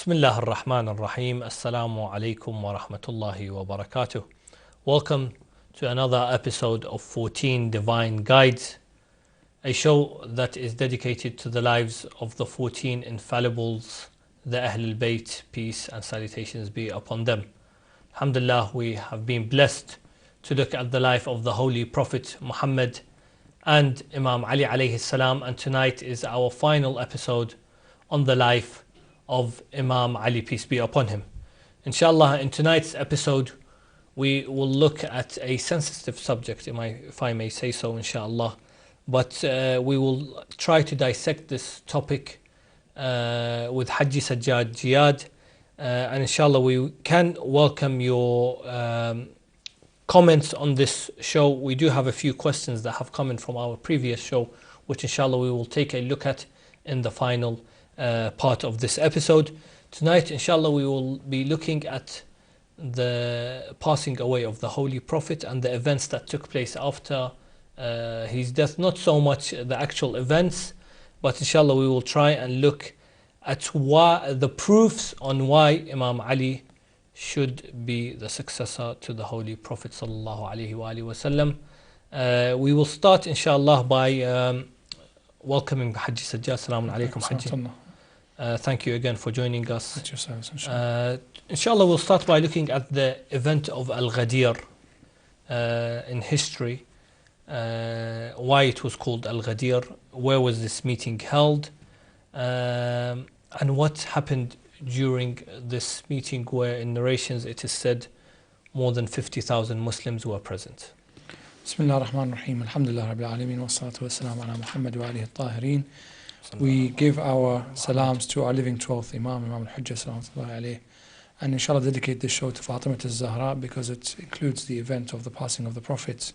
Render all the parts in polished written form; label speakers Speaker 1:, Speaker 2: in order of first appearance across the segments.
Speaker 1: Bismillah ar-Rahman ar-Rahim. Assalamu alaikum wa rahmatullahi wa barakatuh. Welcome to another episode of 14 Divine Guides, a show that is dedicated to the lives of the 14 infallibles, the Ahlulbayt, peace and salutations be upon them. Alhamdulillah, we have been blessed to look at the life of the Holy Prophet Muhammad and Imam Ali alayhi salam, and tonight is our final episode on the life of Imam Ali, peace be upon him. Insha'Allah, in tonight's episode, we will look at a sensitive subject, if I may say so, Insha'Allah. But we will try to dissect this topic with Haji Sajjad Jiyad. And Insha'Allah, we can welcome your comments on this show. We do have a few questions that have come in from our previous show, which Insha'Allah we will take a look at in the final part of this episode. Tonight, Inshallah, we will be looking at the passing away of the Holy Prophet and the events that took place after his death. Not so much the actual events, but Inshallah, we will try and look at why the proofs on why Imam Ali should be the successor to the Holy Prophet sallallahu alaihi wasallam. We will start, Inshallah, by welcoming Haji Sajjad. Assalamu alaikum, Haji. Thank you again for joining us. Inshallah, we'll start by looking at the event of Al-Ghadir in history. Why it was called Al-Ghadir, where was this meeting held, and what happened during this meeting, where in narrations it is said more than 50,000 Muslims were present.
Speaker 2: Bismillah ar-Rahman ar-Rahim. Alhamdulillah Rabbil Alameen. Wa salatu wa salam ala Muhammad wa alihi al-Tahirin. We give our salams to our living 12th Imam, Imam al-Hujjah sallallahu alayhi, and inshallah dedicate this show to Fatima al-Zahra because it includes the event of the passing of the Prophet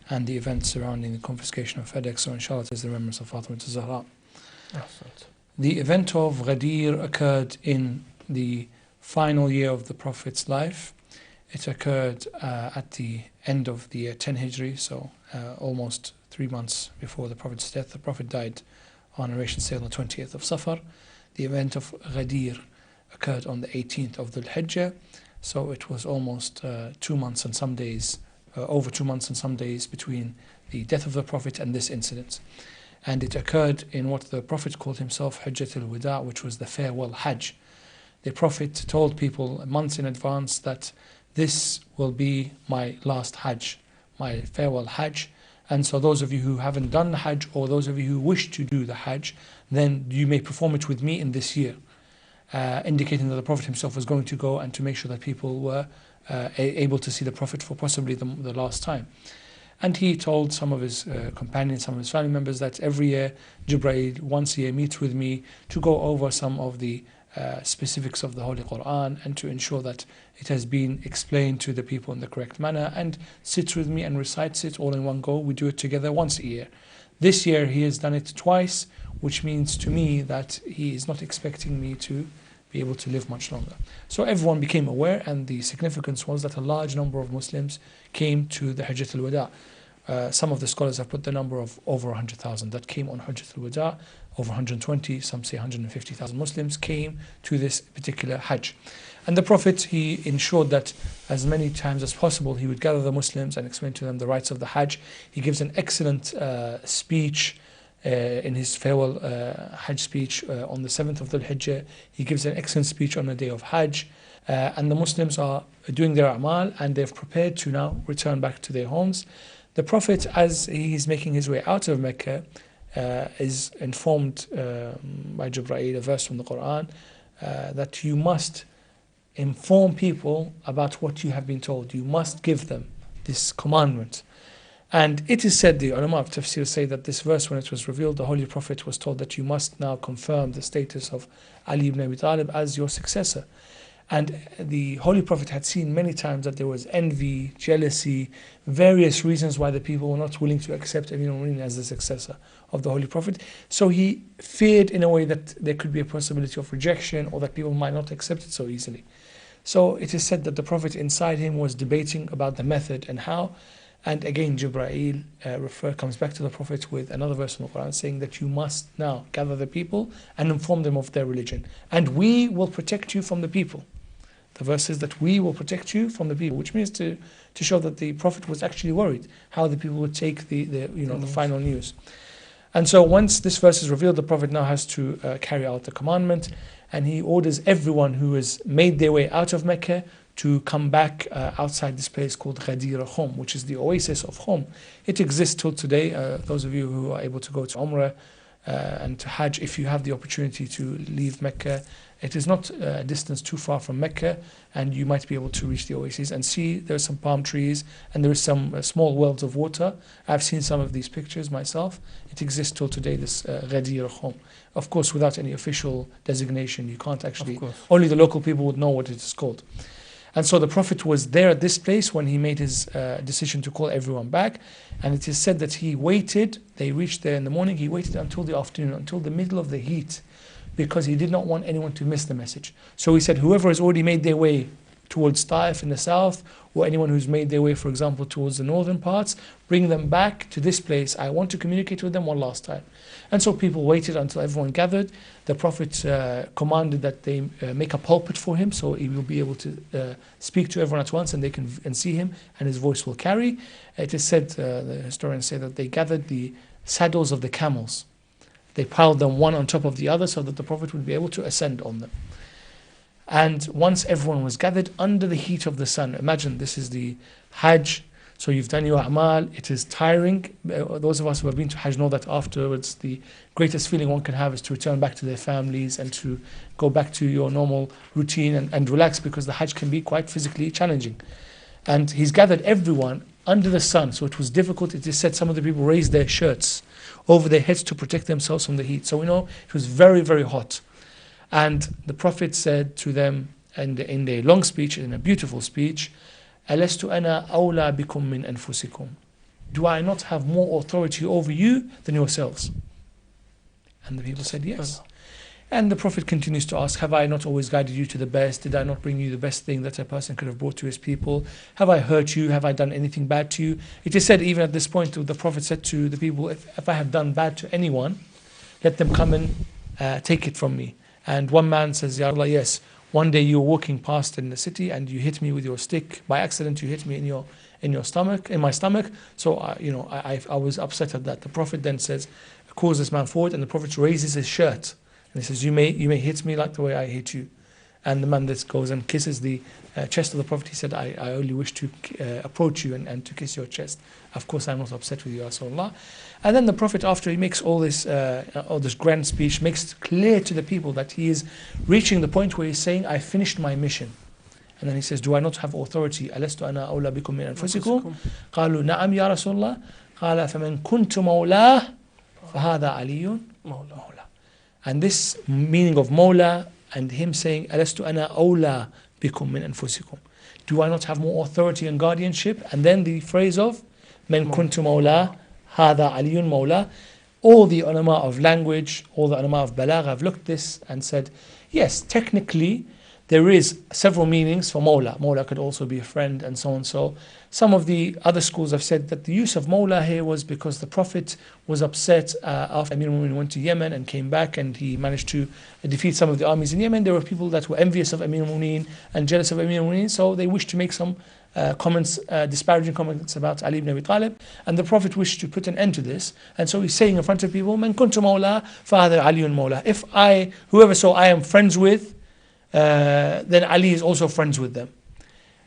Speaker 2: and the events surrounding the confiscation of FedEx. So inshallah it is the remembrance of Fatima al-Zahra. The event of Ghadir occurred in the final year of the Prophet's life. It occurred at the end of the year 10 Hijri, so almost 3 months before the Prophet's death. The Prophet died on narration say on the 20th of Safar. The event of Ghadir occurred on the 18th of Dhul Hijjah, so it was almost 2 months and some days, over 2 months and some days between the death of the Prophet and this incident. And it occurred in what the Prophet called himself Hajjatul Wada, which was the farewell Hajj. The Prophet told people months in advance that this will be my last Hajj, my farewell Hajj. And so those of you who haven't done the Hajj, or those of you who wish to do the Hajj, then you may perform it with me in this year, indicating that the Prophet himself was going to go and to make sure that people were able to see the Prophet for possibly the last time. And he told some of his companions, some of his family members, that every year Jibreel once a year meets with me to go over some of the specifics of the Holy Quran and to ensure that it has been explained to the people in the correct manner, and sits with me and recites it all in one go. We do it together once a year. This year he has done it twice, which means to me that he is not expecting me to be able to live much longer. So everyone became aware, and the significance was that a large number of Muslims came to the Hajjatul Wada. Some of the scholars have put the number of over 100,000 that came on Hajjatul Wada. Over 120, some say 150,000 Muslims came to this particular Hajj. And the Prophet, he ensured that as many times as possible he would gather the Muslims and explain to them the rights of the Hajj. He gives an excellent speech in his farewell Hajj speech on the 7th of Dhul Hijjah. He gives an excellent speech on the day of Hajj. And the Muslims are doing their amal, and they've prepared to now return back to their homes. The Prophet, as he is making his way out of Mecca, is informed by Jibreel, a verse from the Quran, that you must inform people about what you have been told. You must give them this commandment. And it is said, the ulama of tafsir say, that this verse, when it was revealed, the Holy Prophet was told that you must now confirm the status of Ali ibn Abi Talib as your successor. And the Holy Prophet had seen many times that there was envy, jealousy, various reasons why the people were not willing to accept Amir al-Mu'minin as the successor of the Holy Prophet. So he feared in a way that there could be a possibility of rejection, or that people might not accept it so easily. So it is said that the Prophet inside him was debating about the method and how, And again, Jibreel comes back to the Prophet with another verse in the Quran saying that you must now gather the people and inform them of their religion. And we will protect you from the people. The verse says that we will protect you from the people, which means to show that the Prophet was actually worried how the people would take the final news. And so once this verse is revealed, the Prophet now has to carry out the commandment, and he orders everyone who has made their way out of Mecca to come back outside this place called Ghadir Khum, which is the oasis of Khum. It exists till today. Those of you who are able to go to Umrah and to Hajj, if you have the opportunity to leave Mecca, it is not a distance too far from Mecca, and you might be able to reach the oasis and see there are some palm trees and there is some small wells of water. I've seen some of these pictures myself. It exists till today, this Ghadir Khum. Of course, without any official designation, you can't actually, only the local people would know what it is called. And so the Prophet was there at this place when he made his decision to call everyone back. And it is said that he waited, they reached there in the morning, he waited until the afternoon, until the middle of the heat, because he did not want anyone to miss the message. So he said, whoever has already made their way towards Taif in the south, or anyone who's made their way, for example, towards the northern parts, bring them back to this place. I want to communicate with them one last time. And so people waited until everyone gathered. The Prophet commanded that they make a pulpit for him, so he will be able to speak to everyone at once, and they can see him, and his voice will carry. It is said, the historians say, that they gathered the saddles of the camels. They piled them one on top of the other so that the Prophet would be able to ascend on them. And once everyone was gathered under the heat of the sun, imagine this is the Hajj, so you've done your A'mal, it is tiring. Those of us who have been to Hajj know that afterwards the greatest feeling one can have is to return back to their families and to go back to your normal routine and relax, because the Hajj can be quite physically challenging. And he's gathered everyone under the sun, so it was difficult. It is said some of the people raised their shirts over their heads to protect themselves from the heat. So we know it was very, very hot. And the Prophet said to them in a long speech, in a beautiful speech, أَلَسْتُ أَنَا أَوْلَى بِكُم مِّنْ أَنفُسِكُمْ. Do I not have more authority over you than yourselves? And the people said yes. And the Prophet continues to ask, have I not always guided you to the best? Did I not bring you the best thing that a person could have brought to his people? Have I hurt you? Have I done anything bad to you? It is said even at this point, the Prophet said to the people, if I have done bad to anyone, let them come and take it from me. And one man says, Ya Allah, yes, one day you were walking past in the city and you hit me with your stick. By accident, you hit me in my stomach. So I was upset at that. The Prophet then says, calls this man forward, and the Prophet raises his shirt. And he says, you may hit me like the way I hit you. And the man that goes and kisses the chest of the Prophet, he said, I only wish to approach you and to kiss your chest. Of course, I'm not upset with you, Rasulullah. And then the Prophet, after he makes all this grand speech, makes it clear to the people that he is reaching the point where he's saying, I finished my mission. And then he says, do I not have authority? أَلَسْتُ أَنَا أَوْلَى بِكُم مِّنْ أَنفُسِكُمْ قَالُوا نَعَمْ يَا رَسُولَ اللَّهِ قَالَ فَمَنْ كُنْتُ مَوْلَاهُ فَهَذَا عَلِيٌّ مَوْلَاهُ. And this meaning of Mawla and him saying, أَلَسْتُ أَنَا أَوْلَى بِكُم مِّنْ أَنفُسِكُمْ. Do I not have more authority and guardianship? And then the phrase of مَنْ كُنْتُ مَوْلَى هَذَا عَلِيٌّ مَوْلَى. All the ulama of language, all the ulama of balagh have looked at this and said, yes, technically there is several meanings for Mawla. Mawla could also be a friend and so on. So some of the other schools have said that the use of Mawla here was because the Prophet was upset after Amir al-Mu'minin went to Yemen and came back, and he managed to defeat some of the armies in Yemen. There were people that were envious of Amir al-Mu'minin and jealous of Amir al-Mu'minin, so they wished to make some disparaging comments about Ali ibn Abi Talib, and the Prophet wished to put an end to this. And so he's saying in front of people, "Man kuntu mawla, fa hadha Aliyun mawla." If whoever I am friends with, then Ali is also friends with them.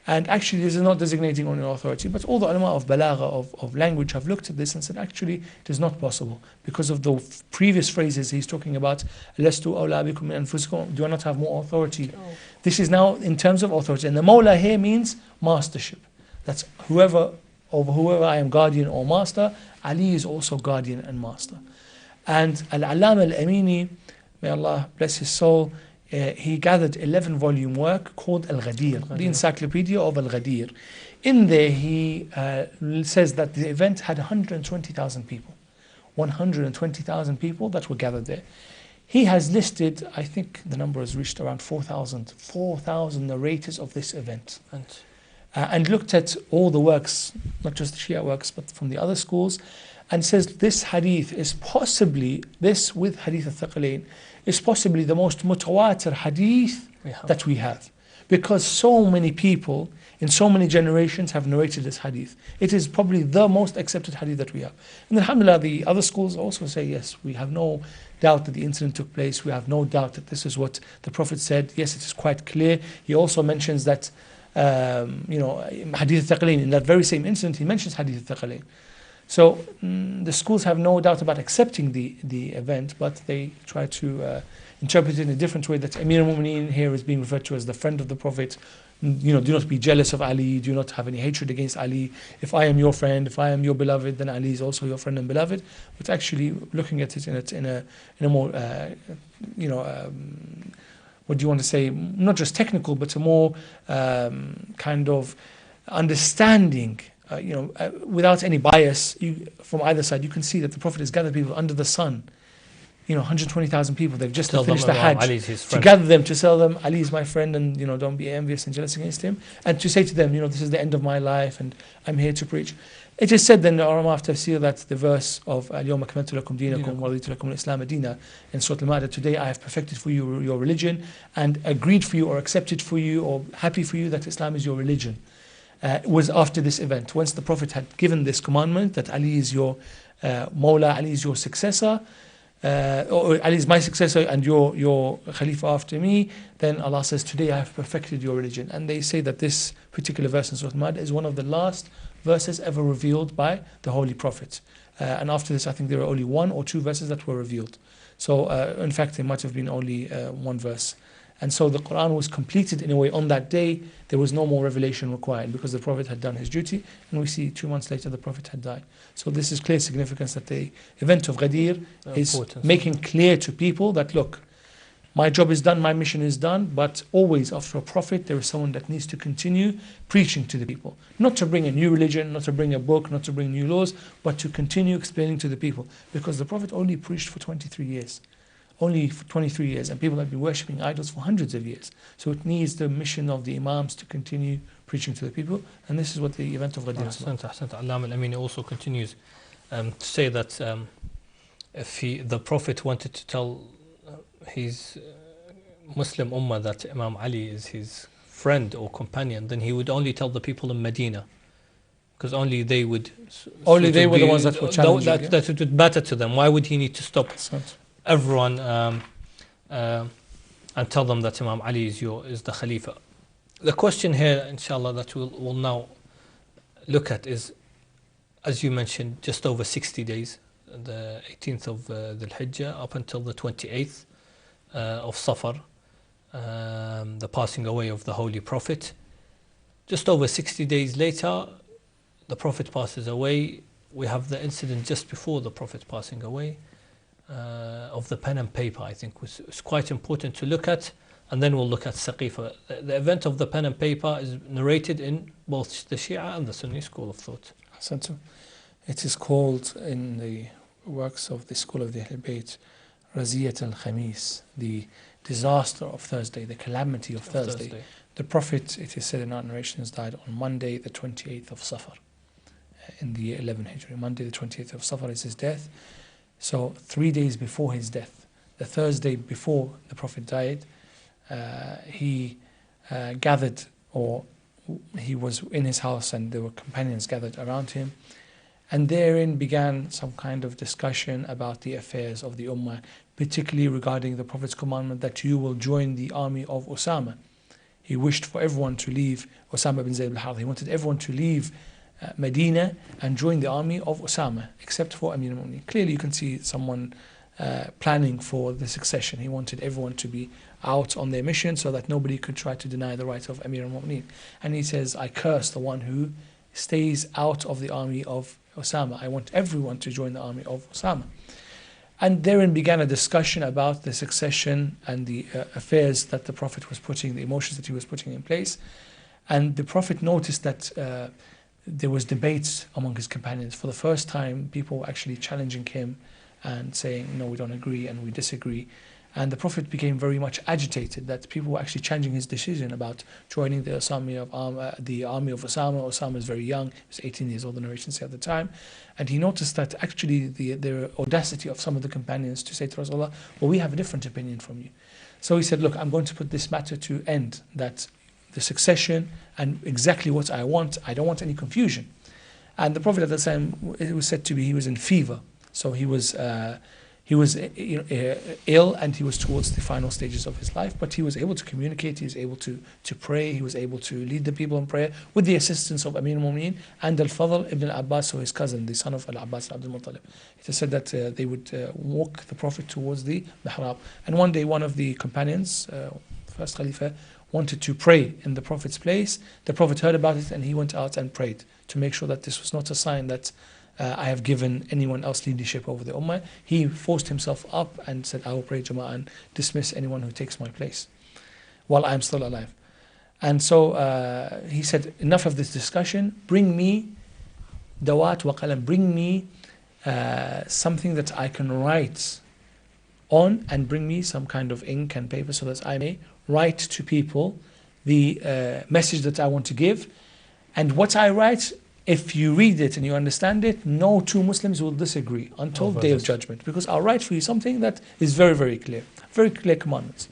Speaker 2: And actually this is not designating only authority, but all the ulama of balagha, of language, have looked at this and said actually it is not possible, because of the previous phrases he's talking about, "Lastu awla bikum min anfusikum," do I not have more authority? Oh. This is now in terms of authority, and the mawla here means mastership. That's over whoever I am guardian or master. Ali is also guardian and master. And Al-Allama Al-Amini, may Allah bless his soul, he gathered 11-volume work called Al-Ghadir, the Encyclopedia of Al-Ghadir. In there he says that the event had 120,000 people. 120,000 people that were gathered there. He has listed, I think the number has reached around 4,000 narrators of this event. and looked at all the works, not just the Shia works, but from the other schools, and says this hadith is possibly, this with hadith al-Thaqalain, is possibly the most mutawatir hadith that we have. Because so many people in so many generations have narrated this hadith. It is probably the most accepted hadith that we have. And alhamdulillah, the other schools also say, yes, we have no doubt that the incident took place. We have no doubt that this is what the Prophet said. Yes, it is quite clear. He also mentions that, hadith al-Thaqalain, in that very same incident, he mentions hadith al-Thaqalain. So the schools have no doubt about accepting the event, but they try to interpret it in a different way, that Amir al-Mu'mineen here is being referred to as the friend of the Prophet. Do not be jealous of Ali, do not have any hatred against Ali. If I am your friend, if I am your beloved, then Ali is also your friend and beloved. But actually looking at it in a more, what do you want to say, not just technical, but a more kind of understanding, without any bias from either side. You can see that the Prophet has gathered people under the sun. 120,000 people, they've just finished the Hajj, to gather them, to tell them, Ali is my friend, and don't be envious and jealous against him, and to say to them, this is the end of my life, and I'm here to preach. It is said then in the ulama of tafsir that the verse of Al-Yawma akmaltu lakum dinakum wa raditu lakum al-Islam Dina in Surah Al-Ma'idah, today I have perfected for you your religion, and agreed for you, or accepted for you, or happy for you that Islam is your religion, was after this event. Once the Prophet had given this commandment that Ali is your Mawla, Ali is your successor, or Ali is my successor and your Khalifa after me, then Allah says, today I have perfected your religion. And they say that this particular verse in Surah Al-Ma'idah is one of the last verses ever revealed by the Holy Prophet. And after this, I think there are only 1 or 2 verses that were revealed. So in fact, there might have been only 1 verse. And so the Quran was completed in a way on that day. There was no more revelation required because the Prophet had done his duty, and we see 2 months later the Prophet had died. So this is clear significance that the event of Ghadir is making clear to people that, look, my job is done, my mission is done, but always after a Prophet there is someone that needs to continue preaching to the people. Not to bring a new religion, not to bring a book, not to bring new laws, but to continue explaining to the people. Because the Prophet only preached for 23 years. Only for 23 years, and people have been worshipping idols for hundreds of years. So it needs the mission of the Imams to continue preaching to the people, and this is what the event of Ghadir is about.
Speaker 1: Allama al-Amin also continues to say that if the Prophet wanted to tell his Muslim Ummah that Imam Ali is his friend or companion, then he would only tell the people in Medina, because only they would.
Speaker 2: Only they were the ones that were challenging.
Speaker 1: That it would matter to them. Why would he need to stop everyone and tell them that Imam Ali is the Khalifa? The question here, inshallah, that we'll now look at is, as you mentioned, just over 60 days, the 18th of Dhul Hijjah up until the 28th of Safar, the passing away of the Holy Prophet. Just over 60 days later, the Prophet passes away. We have the incident just before the Prophet passing away, of the pen and paper. I think was quite important to look at, and then we'll look at Saqifa. The event of the pen and paper is narrated in both the Shia and the Sunni school of thought.
Speaker 2: It is called in the works of the school of the Ahlulbayt Raziyat al-Khamis, the disaster of Thursday, the calamity of Thursday. The Prophet, it is said in our narrations, died on Monday the 28th of Safar in the 11th Hijri. Monday the 28th of Safar is his death. So 3 days before his death, the Thursday before the Prophet died, he gathered, or he was in his house and there were companions gathered around him, and therein began some kind of discussion about the affairs of the Ummah, particularly regarding the Prophet's commandment that you will join the army of Osama. He wished for everyone to leave Osama bin Zayd al-Harith. He wanted everyone to leave Medina and join the army of Osama, except for Amir al-Mu'mineen. Clearly you can see someone planning for the succession. He wanted everyone to be out on their mission so that nobody could try to deny the right of Amir al-Mu'mineen. And he says, I curse the one who stays out of the army of Osama. I want everyone to join the army of Osama. And therein began a discussion about the succession and the affairs that the Prophet was putting, the emotions that he was putting in place. And the Prophet noticed that there was debates among his companions. For the first time, people were actually challenging him and saying, no, we don't agree and we disagree. And the Prophet became very much agitated that people were actually changing his decision about joining the army of Osama. Osama is very young, he was 18 years old, the narration says at the time. And he noticed that actually the audacity of some of the companions to say to Rasulullah, well, we have a different opinion from you. So he said, look, I'm going to put this matter to end, that the succession and exactly what I want, I don't want any confusion. And the Prophet at the time, it was said to be, he was in fever. So he was ill, and he was towards the final stages of his life, but he was able to communicate, he was able to pray, he was able to lead the people in prayer with the assistance of Amir al-Mu'mineen and Al-Fadl ibn al-Abbas, so his cousin, the son of Al-Abbas and Abdul Muttalib. It is said that they would walk the Prophet towards the mihrab. And one day one of the companions, first Khalifa, wanted to pray in the Prophet's place. The Prophet heard about it and he went out and prayed to make sure that this was not a sign that I have given anyone else leadership over the Ummah. He forced himself up and said, I will pray Jama'ah and dismiss anyone who takes my place while I am still alive. And so he said, enough of this discussion, bring me dawat wa qalam, bring me something that I can write on, and bring me some kind of ink and paper so that I may write to people the message that I want to give. And what I write, if you read it and you understand it, no two Muslims will disagree until Day of Judgment, because I'll write for you something that is very, very clear commandments.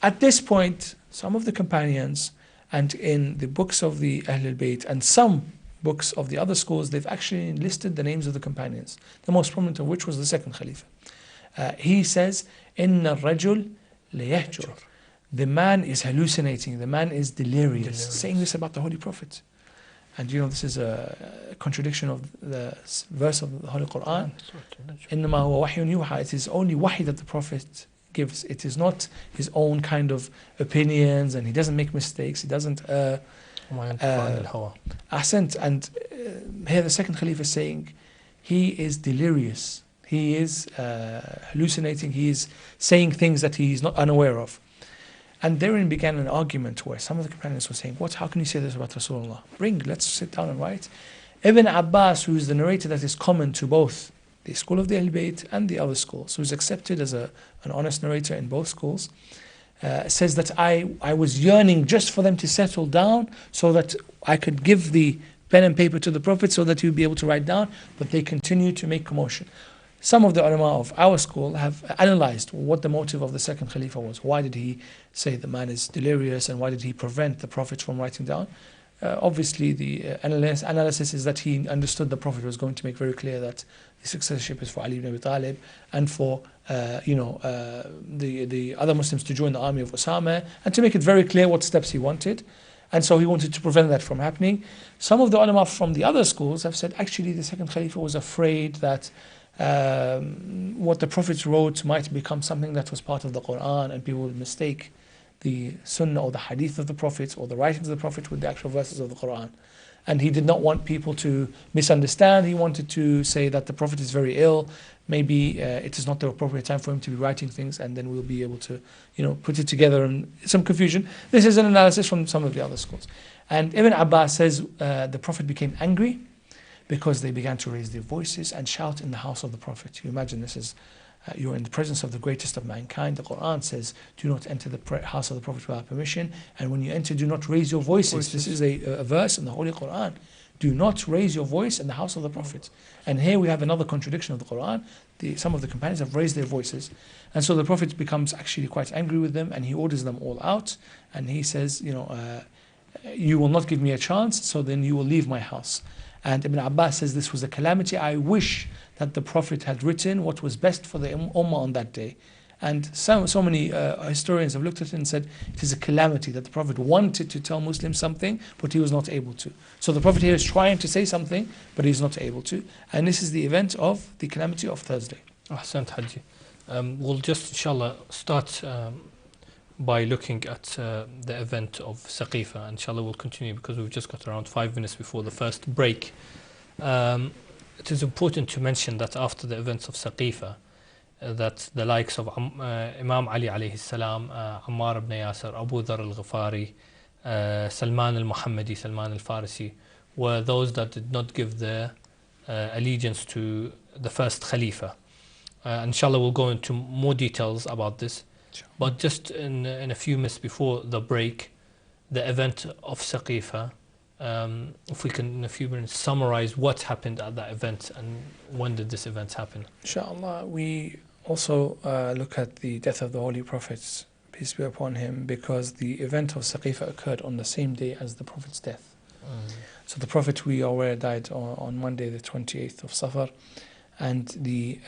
Speaker 2: At this point, some of the companions, and in the books of the Ahlulbayt and some books of the other schools, they've actually listed the names of the companions, the most prominent of which was the second Khalifa. He says, Inna rajul layahjur. The man is hallucinating, the man is delirious, saying this about the Holy Prophet. And you know, this is a contradiction of the verse of the Holy Quran. إِنَّمَا هُوَ وَحْيٌ يُوحَى. It is only wahy that the Prophet gives. It is not his own kind of opinions, and he doesn't make mistakes. He doesn't accent. And here the second Khalifa is saying he is delirious. He is hallucinating. He is saying things that he is not unaware of. And therein began an argument where some of the companions were saying, how can you say this about Rasulullah? Let's sit down and write. Ibn Abbas, who is the narrator that is common to both the school of the Ahlulbayt and the other schools, who is accepted as an honest narrator in both schools, says that I was yearning just for them to settle down so that I could give the pen and paper to the Prophet so that he would be able to write down, but they continue to make commotion. Some of the ulama of our school have analyzed what the motive of the second Khalifa was. Why did he say the man is delirious, and why did he prevent the Prophet from writing down? Obviously, the analysis is that he understood the Prophet was going to make very clear that the successorship is for Ali ibn Abi Talib and for the other Muslims to join the army of Osama, and to make it very clear what steps he wanted. And so he wanted to prevent that from happening. Some of the ulama from the other schools have said actually the second Khalifa was afraid that what the Prophet wrote might become something that was part of the Quran, and people would mistake the Sunnah or the Hadith of the Prophet or the writings of the Prophet with the actual verses of the Quran. And he did not want people to misunderstand. He wanted to say that the Prophet is very ill. Maybe it is not the appropriate time for him to be writing things, and then we'll be able to, put it together in some confusion. This is an analysis from some of the other schools. And Ibn Abbas says the Prophet became angry because they began to raise their voices and shout in the house of the Prophet. You imagine this is, you're in the presence of the greatest of mankind. The Quran says, do not enter the house of the Prophet without permission. And when you enter, do not raise your voices. This is a verse in the Holy Quran. Do not raise your voice in the house of the Prophet. And here we have another contradiction of the Quran. Some of the companions have raised their voices. And so the Prophet becomes actually quite angry with them, and he orders them all out. And he says, you will not give me a chance, so then you will leave my house. And Ibn Abbas says this was a calamity. I wish that the Prophet had written what was best for the Ummah on that day. And so many historians have looked at it and said it is a calamity that the Prophet wanted to tell Muslims something, but he was not able to. So the Prophet here is trying to say something, but he's not able to. And this is the event of the calamity of Thursday.
Speaker 1: Ahsant Haji. We'll just, inshallah, start by looking at the event of Saqifa. Inshallah, we'll continue because we've just got around 5 minutes before the first break. It is important to mention that after the events of Saqifa, that the likes of Imam Ali alayhi salam, Ammar ibn Yasir, Abu Dhar al-Ghifari, Salman al-Muhammadi, Salman al-Farisi, were those that did not give their allegiance to the first Khalifa. Inshallah, we'll go into more details about this. But just in a few minutes before the break, the event of Saqifa, if we can in a few minutes summarize what happened at that event and when did this event happen.
Speaker 2: Insha'Allah, we also look at the death of the Holy Prophet, peace be upon him, because the event of Saqifa occurred on the same day as the Prophet's death. So the Prophet, we are aware, died on Monday the 28th of Safar, and the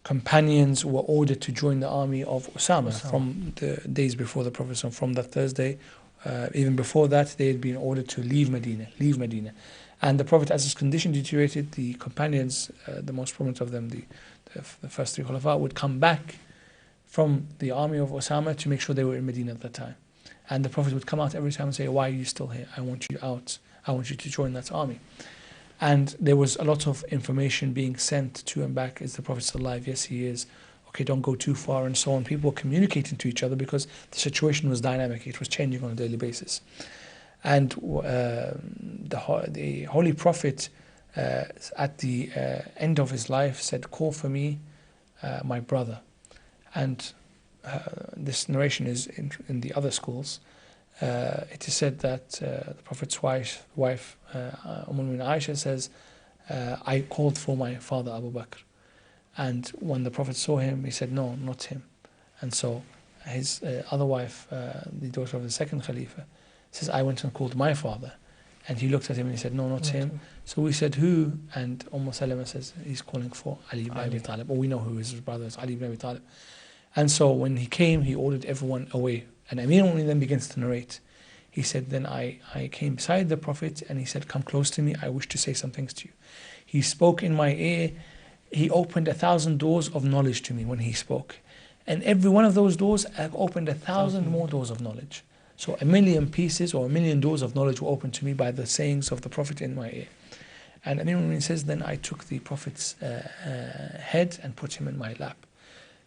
Speaker 2: companions were ordered to join the army of Usama from the days before the Prophet, so from that Thursday. Even before that, they had been ordered to leave Medina. And the Prophet, as his condition deteriorated, the companions, the most prominent of them, the first three Khulafa, would come back from the army of Osama to make sure they were in Medina at that time. And the Prophet would come out every time and say, "Why are you still here? I want you out. I want you to join that army." And there was a lot of information being sent to and back. Is the Prophet still alive? Yes, he is. Okay, don't go too far, and so on. People were communicating to each other because the situation was dynamic. It was changing on a daily basis. And the Holy Prophet, at the end of his life, said, "Call for me, my brother." And this narration is in the other schools. It is said that the Prophet's wife Aisha says, "I called for my father Abu Bakr." And when the Prophet saw him, he said, "No, not him." And so his other wife, the daughter of the second Khalifa, says, "I went and called my father." And he looked at him and he said, "No, not him." So we said, "Who?" And Salama says, "He's calling for Ali ibn Abi Talib." Or we know who his brother is, Ali ibn Abi Talib. And so when he came, he ordered everyone away. And Amir al-Mu'minin then begins to narrate. He said, "Then I came beside the Prophet and he said, 'Come close to me, I wish to say some things to you.' He spoke in my ear. He opened 1,000 doors of knowledge to me when he spoke. And every one of those doors have opened 1,000 more doors of knowledge. So 1,000,000 pieces or 1,000,000 doors of knowledge were opened to me by the sayings of the Prophet in my ear." And Amir al-Mu'minin says, "Then I took the Prophet's head and put him in my lap."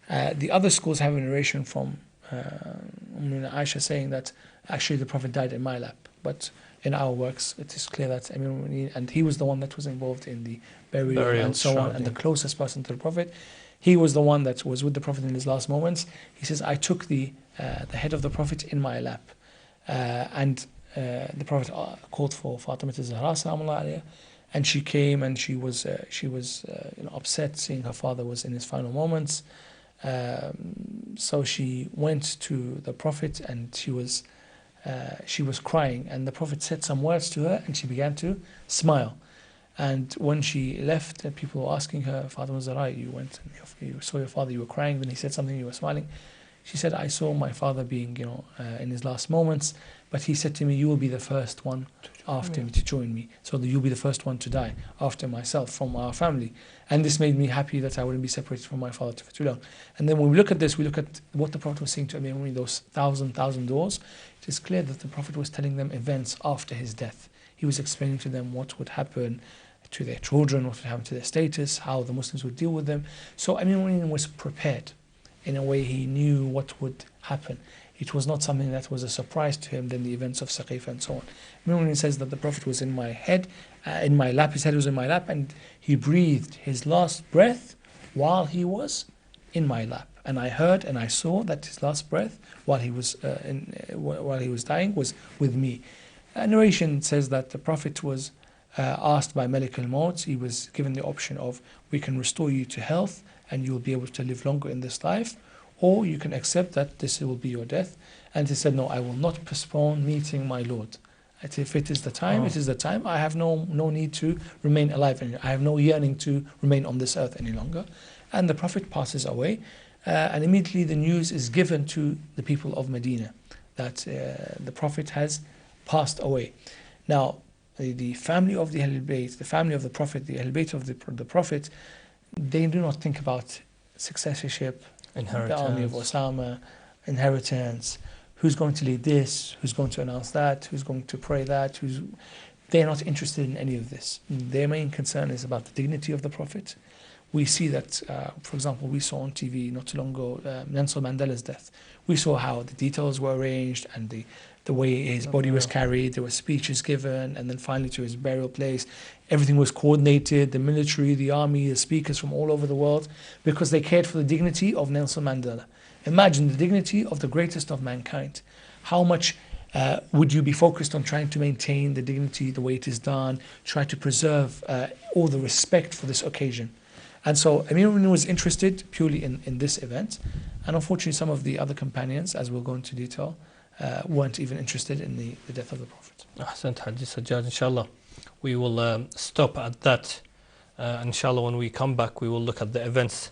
Speaker 2: The other schools have a narration from Aisha saying that actually the Prophet died in my lap. But in our works, it is clear that Amir al-Mu'minin, and he was the one that was involved in the burial and so on, and the closest person to the Prophet. He was the one that was with the Prophet in his last moments. He says, "I took the head of the Prophet in my lap." And the Prophet called for Fatima Zahra, salamullahi alayha, and she came and she was upset seeing her father was in his final moments. So she went to the Prophet and she was crying, and the Prophet said some words to her and she began to smile. And when she left, people were asking her, "Fatima Zahra, you went and you saw your father, you were crying, then he said something, you were smiling." She said, "I saw my father being in his last moments, but he said to me, 'You will be the first one after me to join me, so that you'll be the first one to die after myself from our family.' And this made me happy that I wouldn't be separated from my father for too long." And then when we look at this, we look at what the Prophet was saying to Amir, those 1,000 doors. It is clear that the Prophet was telling them events after his death. He was explaining to them what would happen to their children, what would happen to their status, how the Muslims would deal with them. So Amir was prepared. In a way, he knew what would happen. It was not something that was a surprise to him than the events of Saqifa and so on. Amir says that the Prophet was in my head, in my lap, his head was in my lap, and he breathed his last breath while he was in my lap. And I heard and I saw that his last breath while he was dying was with me. A narration says that the Prophet was asked by Malik al-Maut. He was given the option of, "We can restore you to health and you will be able to live longer in this life, or you can accept that this will be your death." And he said, "No, I will not postpone meeting my Lord. If it is the time, it is the time. I have no need to remain alive, and I have no yearning to remain on this earth any longer." And the Prophet passes away, and immediately the news is given to the people of Medina that the Prophet has passed away. Now, the family of the Ahlulbayt, the family of the Prophet, the Ahlulbayt of the Prophet, they do not think about successorship, the army of Osama, inheritance, who's going to lead this, who's going to announce that, who's going to pray that, they're not interested in any of this. Their main concern is about the dignity of the Prophet. We see that, for example, we saw on TV not too long ago Nelson Mandela's death. We saw how the details were arranged and the the way his body was carried, there were speeches given, and then finally to his burial place. Everything was coordinated, the military, the army, the speakers from all over the world, because they cared for the dignity of Nelson Mandela. Imagine the dignity of the greatest of mankind. How much would you be focused on trying to maintain the dignity, the way it is done, try to preserve all the respect for this occasion? And so Amir was interested purely in this event, and unfortunately some of the other companions, as we'll go into detail, weren't even interested in the death of the Prophet.
Speaker 1: Ahsant Haji Sajjad, inshallah. We will stop at that. Inshallah, when we come back, we will look at the events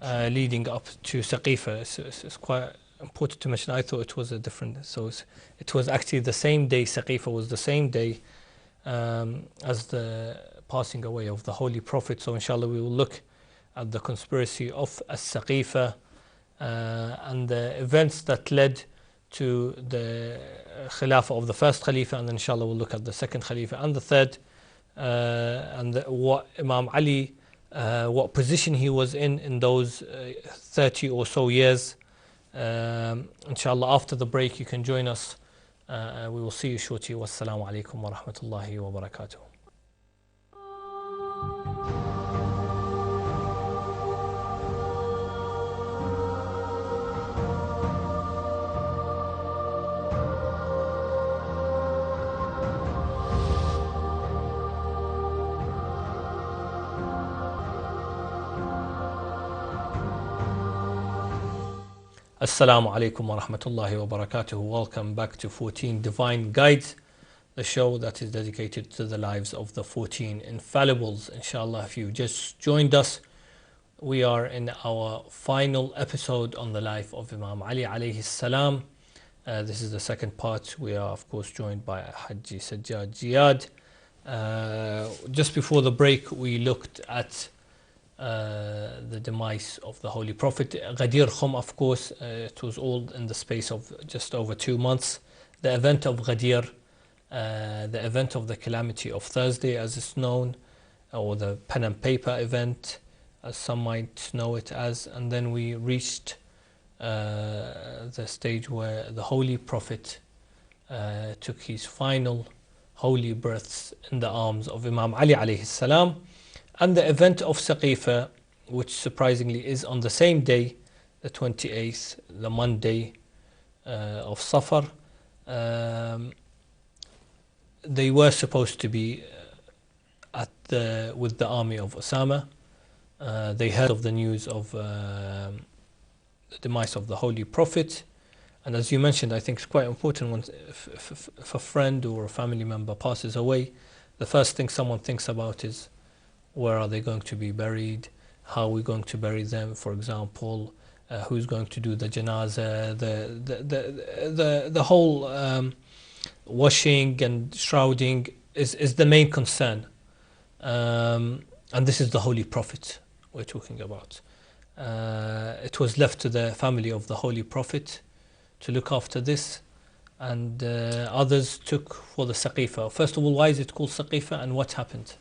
Speaker 1: leading up to Saqifa. It's quite important to mention. I thought it was a different, so it was actually the same day. Saqifa was the same day as the passing away of the Holy Prophet. So inshallah, we will look at the conspiracy of As-Saqifa and the events that led to the Khilafah of the first Khalifa, and then inshallah we'll look at the second Khalifa and the third, and what Imam Ali, what position he was in those 30 or so years. Inshallah, after the break you can join us. We will see you shortly. Wassalamu alaikum wa rahmatullahi wa barakatuh. Assalamu alaikum wa rahmatullahi wa barakatuh. Welcome back to 14 Divine Guides, the show that is dedicated to the lives of the 14 infallibles. Inshallah, if you just joined us, we are in our final episode on the life of Imam Ali alayhi salam. This is the second part. We are of course joined by Haji Sajjad Ziyad. Just before the break we looked at the demise of the Holy Prophet. Ghadir Khum, of course, it was all in the space of just over 2 months. The event of Ghadir, the event of the calamity of Thursday as it's known, or the pen and paper event as some might know it as, and then we reached the stage where the Holy Prophet took his final holy breaths in the arms of Imam Ali alayhi salam. And the event of Saqifa, which surprisingly is on the same day, the 28th, the Monday of Safar. They were supposed to be with the army of Osama. They heard of the news of the demise of the Holy Prophet. And as you mentioned, I think it's quite important when if a friend or a family member passes away, the first thing someone thinks about is, where are they going to be buried? How are we going to bury them? For example, who's going to do the janazah? The whole washing and shrouding is the main concern. And this is the Holy Prophet we're talking about. It was left to the family of the Holy Prophet to look after this, and others took for the Saqifa. First of all, why is it called Saqifa, and what happened?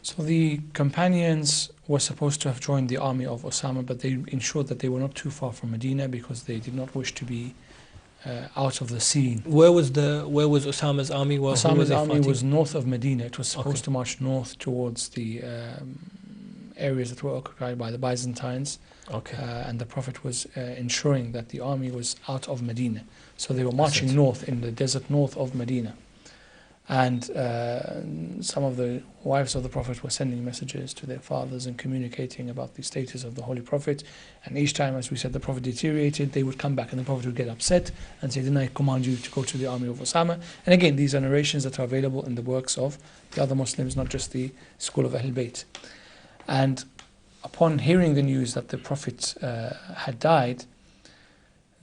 Speaker 2: So the companions were supposed to have joined the army of Osama, but they ensured that they were not too far from Medina because they did not wish to be out of the scene.
Speaker 1: Where was Osama's army?
Speaker 2: Osama's army was north of Medina. It was supposed to march north towards the areas that were occupied by the Byzantines. And the Prophet was ensuring that the army was out of Medina. So they were marching north in the desert north of Medina. And some of the wives of the Prophet were sending messages to their fathers and communicating about the status of the Holy Prophet. And each time, as we said, the Prophet deteriorated, they would come back and the Prophet would get upset and say, didn't I command you to go to the army of Osama? And again, these are narrations that are available in the works of the other Muslims, not just the school of Ahlulbayt. And upon hearing the news that the Prophet had died,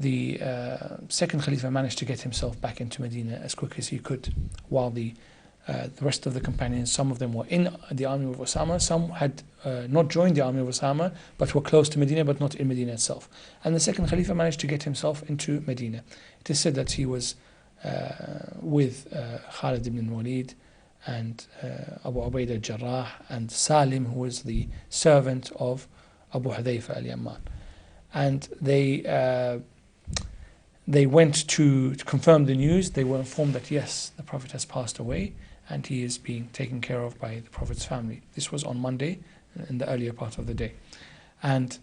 Speaker 2: the second Khalifa managed to get himself back into Medina as quick as he could, while the rest of the companions, some of them were in the army of Osama, some had not joined the army of Osama, but were close to Medina, but not in Medina itself. And the second Khalifa managed to get himself into Medina. It is said that he was with Khalid ibn Walid and Abu Ubaid al-Jarrah and Salim, who was the servant of Abu Hudayfa al-Yamman. And they went to confirm the news. They were informed that yes, the Prophet has passed away and he is being taken care of by the Prophet's family. This was on Monday in the earlier part of the day. And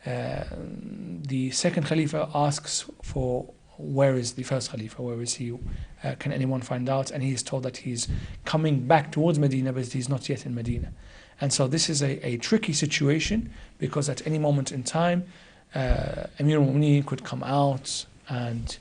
Speaker 2: the second Khalifa asks for where is the first Khalifa, where is he, can anyone find out? And he is told that he's coming back towards Medina, but he's not yet in Medina. And so this is a tricky situation, because at any moment in time, Amir al-Mu'mineen could come out and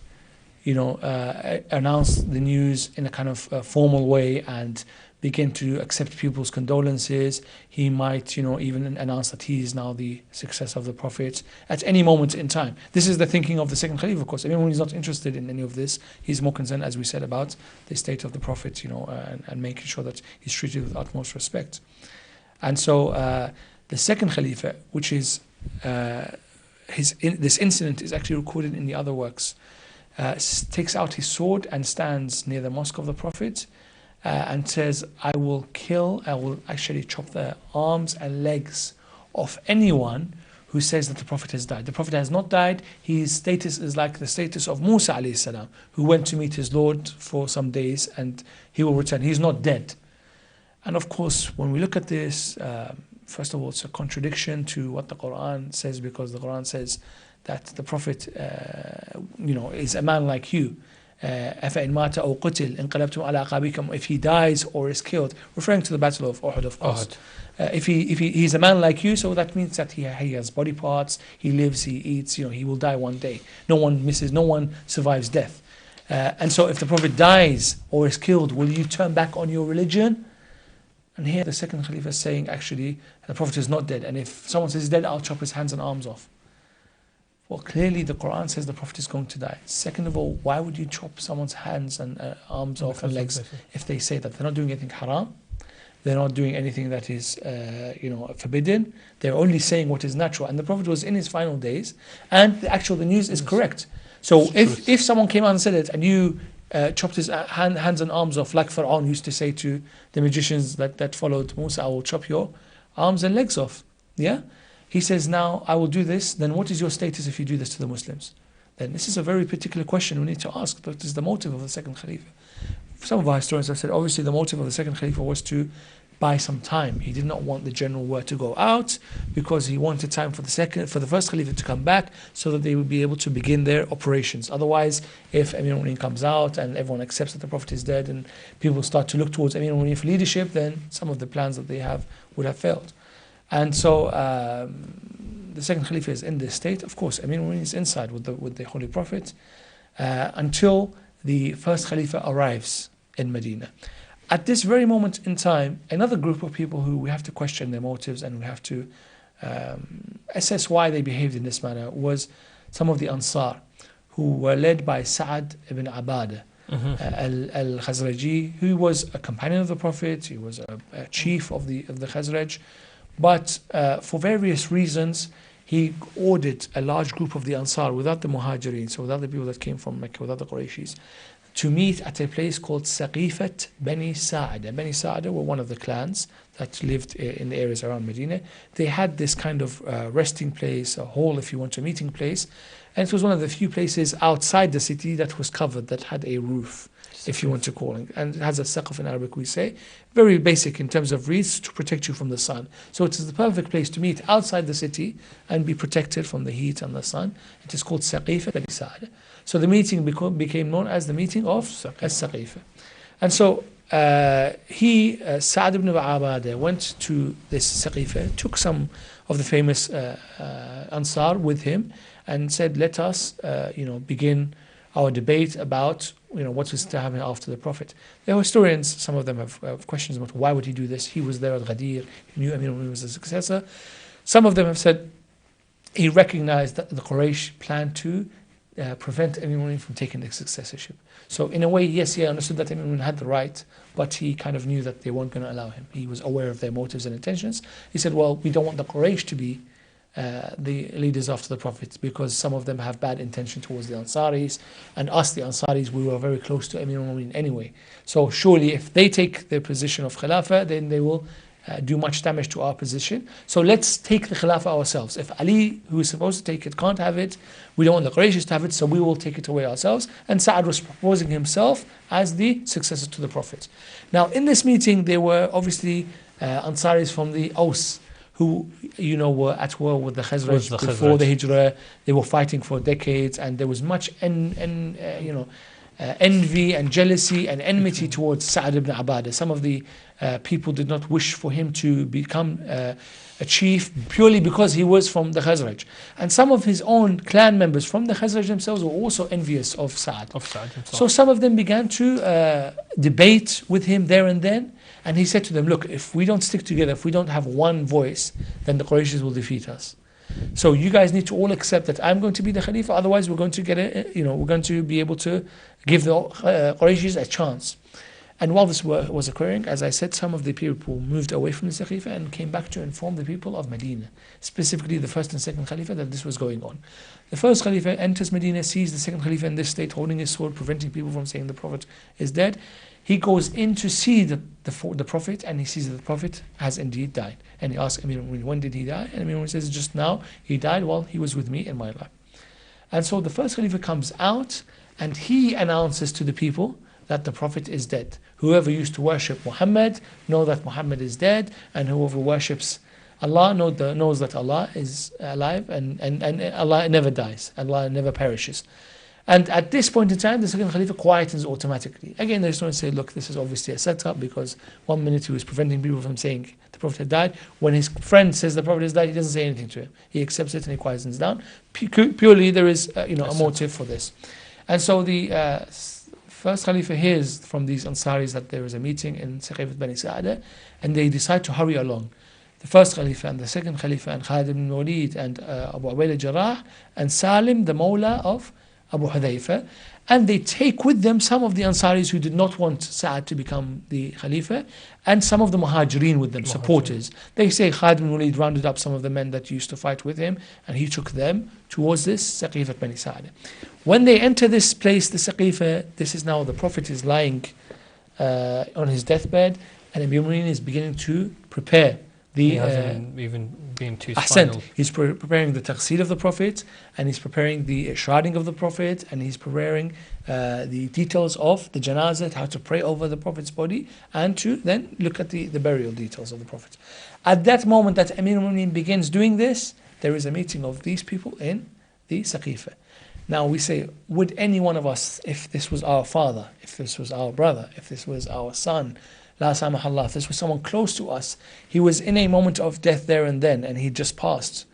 Speaker 2: announce the news in a kind of formal way and begin to accept people's condolences. He might, even announce that he is now the successor of the Prophet at any moment in time. This is the thinking of the second Caliph, of course. Everyone is not interested in any of this. He's more concerned, as we said, about the state of the Prophet, and making sure that he's treated with utmost respect. And so the second Khalifa, which is this incident is actually recorded in the other works, takes out his sword and stands near the mosque of the Prophet, and says, I will actually chop the arms and legs of anyone who says that the Prophet has died. The Prophet has not died. His status is like the status of Musa alayhi salam, who went to meet his Lord for some days and he will return. He's not dead. And of course, when we look at this, first of all, it's a contradiction to what the Quran says, because the Quran says that the Prophet, is a man like you. أَفَإِنْ مَاتَ أَوْ قُتِلْ انقلبتم على أعقابكم. If he dies or is killed, referring to the Battle of Uhud, of course. If he's a man like you, so that means that he has body parts, he lives, he eats, he will die one day. No one survives death. And so if the Prophet dies or is killed, will you turn back on your religion? And here the second Khalifa is saying, actually, the Prophet is not dead. And if someone says he's dead, I'll chop his hands and arms off. Well, clearly the Quran says the Prophet is going to die. Second of all, why would you chop someone's hands and arms off and legs if they say that? They're not doing anything haram. They're not doing anything that is, forbidden. They're only saying what is natural. And the Prophet was in his final days, and the news is correct. So if someone came out and said it, and you chopped his hands and arms off, like Pharaoh used to say to the magicians that followed Musa, I will chop your arms and legs off. Yeah? He says, now I will do this, then what is your status if you do this to the Muslims? Then this is a very particular question we need to ask. What is the motive of the second Khalifa? Some of our historians have said, obviously the motive of the second Khalifa was to buy some time. He did not want the general word to go out, because he wanted time for the first Khalifa to come back, so that they would be able to begin their operations. Otherwise, if Amir al-Mu'mineen comes out and everyone accepts that the Prophet is dead and people start to look towards Amir al-Mu'mineen for leadership, then some of the plans that they have would have failed. And so the second Khalifa is in this state. Of course, Amir al-Mu'mineen is inside with the Holy Prophet until the first Khalifa arrives in Medina. At this very moment in time, another group of people who we have to question their motives and we have to assess why they behaved in this manner was some of the Ansar, who were led by Sa'ad ibn Abadah al-Khazraji, who was a companion of the Prophet. He was a chief of the Khazraj. But for various reasons, he ordered a large group of the Ansar, without the Muhajirin, so without the people that came from Mecca, without the Qurayshis, to meet at a place called Saqifat Bani Sa'ada. Bani Sa'ada were one of the clans that lived in the areas around Medina. They had this kind of resting place, a hall, if you want, a meeting place. And it was one of the few places outside the city that was covered, that had a roof, if you want to call it. And it has a saqf in Arabic, we say. Very basic in terms of reeds to protect you from the sun. So it is the perfect place to meet outside the city and be protected from the heat and the sun. It is called Saqifat Bani Sa'ada. So the meeting became known as the meeting of As-Saqifa. And so Sa'ad ibn Abadah went to this Saqifa, took some of the famous Ansar with him, and said, let us begin our debate about what was to happen after the Prophet. There are historians, some of them have questions about why would he do this. He was there at Ghadir, he knew Amir al-Mu'mineen was the successor. Some of them have said he recognized that the Quraysh planned to prevent Amir al-Mu'mineen from taking the successorship. So in a way, yes, he understood that Amir al-Mu'mineen had the right, but he kind of knew that they weren't going to allow him. He was aware of their motives and intentions. He said, well, we don't want the Quraysh to be the leaders after the Prophet, because some of them have bad intention towards the Ansaris, and us, the Ansaris, we were very close to Amir al-Mu'mineen anyway. So surely if they take their position of Khilafah, then they will do much damage to our position. So let's take the Khilafah ourselves. If Ali, who is supposed to take it, can't have it, we don't want the Qurayshis to have it, so we will take it away ourselves. And Sa'ad was proposing himself as the successor to the Prophet. Now, in this meeting, there were obviously Ansaris from the Aus, who were at war with the Khazraj before the Hijrah. They were fighting for decades, and there was much envy and jealousy and enmity towards Sa'ad ibn Ubadah. Some of the people did not wish for him to become a chief purely because he was from the Khazraj. And some of his own clan members from the Khazraj themselves were also envious of Sa'ad. So some of them began to debate with him there and then. And he said to them, look, if we don't stick together, if we don't have one voice, then the Qurayshis will defeat us. So you guys need to all accept that I'm going to be the Khalifa, otherwise we're going to we're going to be able to give the Qurayshis a chance. And while this was occurring, as I said, some of the people moved away from the Khalifa and came back to inform the people of Medina, specifically the first and second Khalifa, that this was going on. The first Khalifa enters Medina, sees the second Khalifa in this state, holding his sword, preventing people from saying the Prophet is dead. He goes in to see the Prophet, and he sees that the Prophet has indeed died. And he asks Amir al-Mu'minin, when did he die? And Amir al-Mu'minin says, just now he died while he was with me in my life. And so the first Khalifa comes out, and he announces to the people that the Prophet is dead. Whoever used to worship Muhammad, know that Muhammad is dead, and whoever worships Allah knows that Allah is alive, and Allah never dies, Allah never perishes. And at this point in time, the second Khalifa quietens automatically. Again, there's no one say, look, this is obviously a setup, because 1 minute he was preventing people from saying the Prophet had died. When his friend says the Prophet has died, he doesn't say anything to him. He accepts it and he quietens down. Purely there is a motive for this. And so the first Khalifa hears from these Ansaris that there is a meeting in Caliphate Bani Sa'adah, and they decide to hurry along. The first Khalifa and the second Khalifa and Khalid ibn Walid and Abu Ubaydah Jarrah and Salim, the Mawla of Abu Hudayfa, and they take with them some of the Ansaris who did not want Sa'ad to become the Khalifa, and some of the Muhajirin with them, supporters. They say Khalid ibn Walid rounded up some of the men that used to fight with him, and he took them towards this Saqifat Bani Sa'adah. When they enter this place, the Saqifa, this is now the Prophet is lying on his deathbed, and Amir al-Mu'minin is beginning to prepare he hasn't even been too spinal. He's preparing the taqseed of the Prophet, and he's preparing the shrouding of the Prophet, and he's preparing the details of the janazah, how to pray over the Prophet's body, and to then look at the burial details of the Prophet. At that moment that Amir al-Mu'minin begins doing this, there is a meeting of these people in the Saqifa. Now we say, would any one of us, if this was our father, if this was our brother, if this was our son, La samahallah, if this was someone close to us, he was in a moment of death there and then, and he just passed,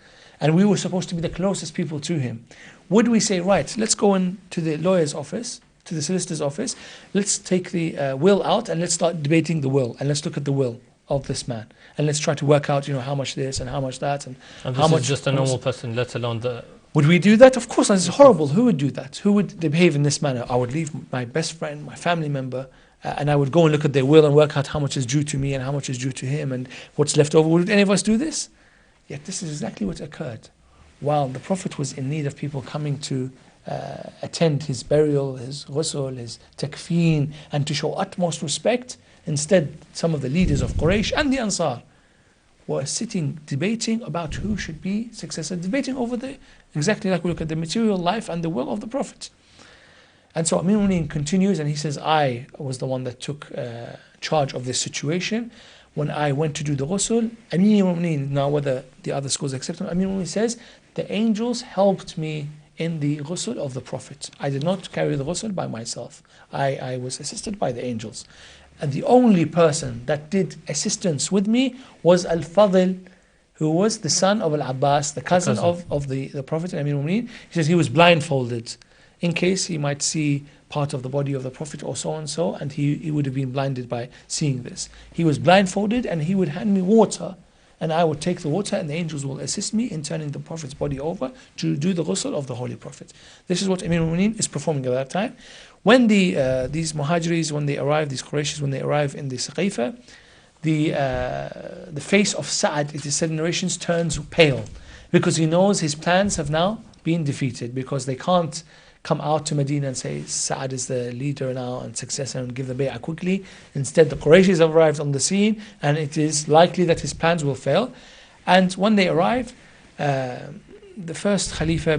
Speaker 2: and we were supposed to be the closest people to him, would we say, right, let's go into the lawyer's office, to the solicitor's office, let's take the will out, and let's start debating the will, and let's look at the will of this man, and let's try to work out, how much this and how much that, and how much
Speaker 1: just a normal person, let alone the...
Speaker 2: Would we do that? Of course, that's horrible. Who would do that? Who would behave in this manner? I would leave my best friend, my family member, and I would go and look at their will and work out how much is due to me and how much is due to him and what's left over. Would any of us do this? Yet this is exactly what occurred. While the Prophet was in need of people coming to attend his burial, his ghusl, his takfeen, and to show utmost respect, instead some of the leaders of Quraysh and the Ansar were sitting debating about who should be successor, debating over exactly like we look at the material life and the will of the Prophet. And so Amir al-Mu'minin continues, and he says, I was the one that took charge of this situation. When I went to do the ghusl, Amir al-Mu'minin, now whether the other schools accept him, Amir al-Mu'minin says, the angels helped me in the ghusl of the Prophet. I did not carry the ghusl by myself. I was assisted by the angels. And the only person that did assistance with me was Al-Fadl, who was the son of Al-Abbas, the cousin of the Prophet and Amir al-Mu'minin. He says he was blindfolded, in case he might see part of the body of the Prophet or so and so, and he would have been blinded by seeing this. He was blindfolded, and he would hand me water, and I would take the water, and the angels will assist me in turning the Prophet's body over to do the ghusl of the Holy Prophet. This is what Amir al-Mu'minin is performing at that time. When these Muhajiris, when they arrive, these Qurayshis, when they arrive in the Saqifa, the face of Sa'ad, it is said in narrations, turns pale, because he knows his plans have now been defeated, because they can't come out to Medina and say Sa'ad is the leader now and successor and give the bay'ah quickly. Instead, the Qurayshis have arrived on the scene, and it is likely that his plans will fail. And when they arrive, the first Khalifa,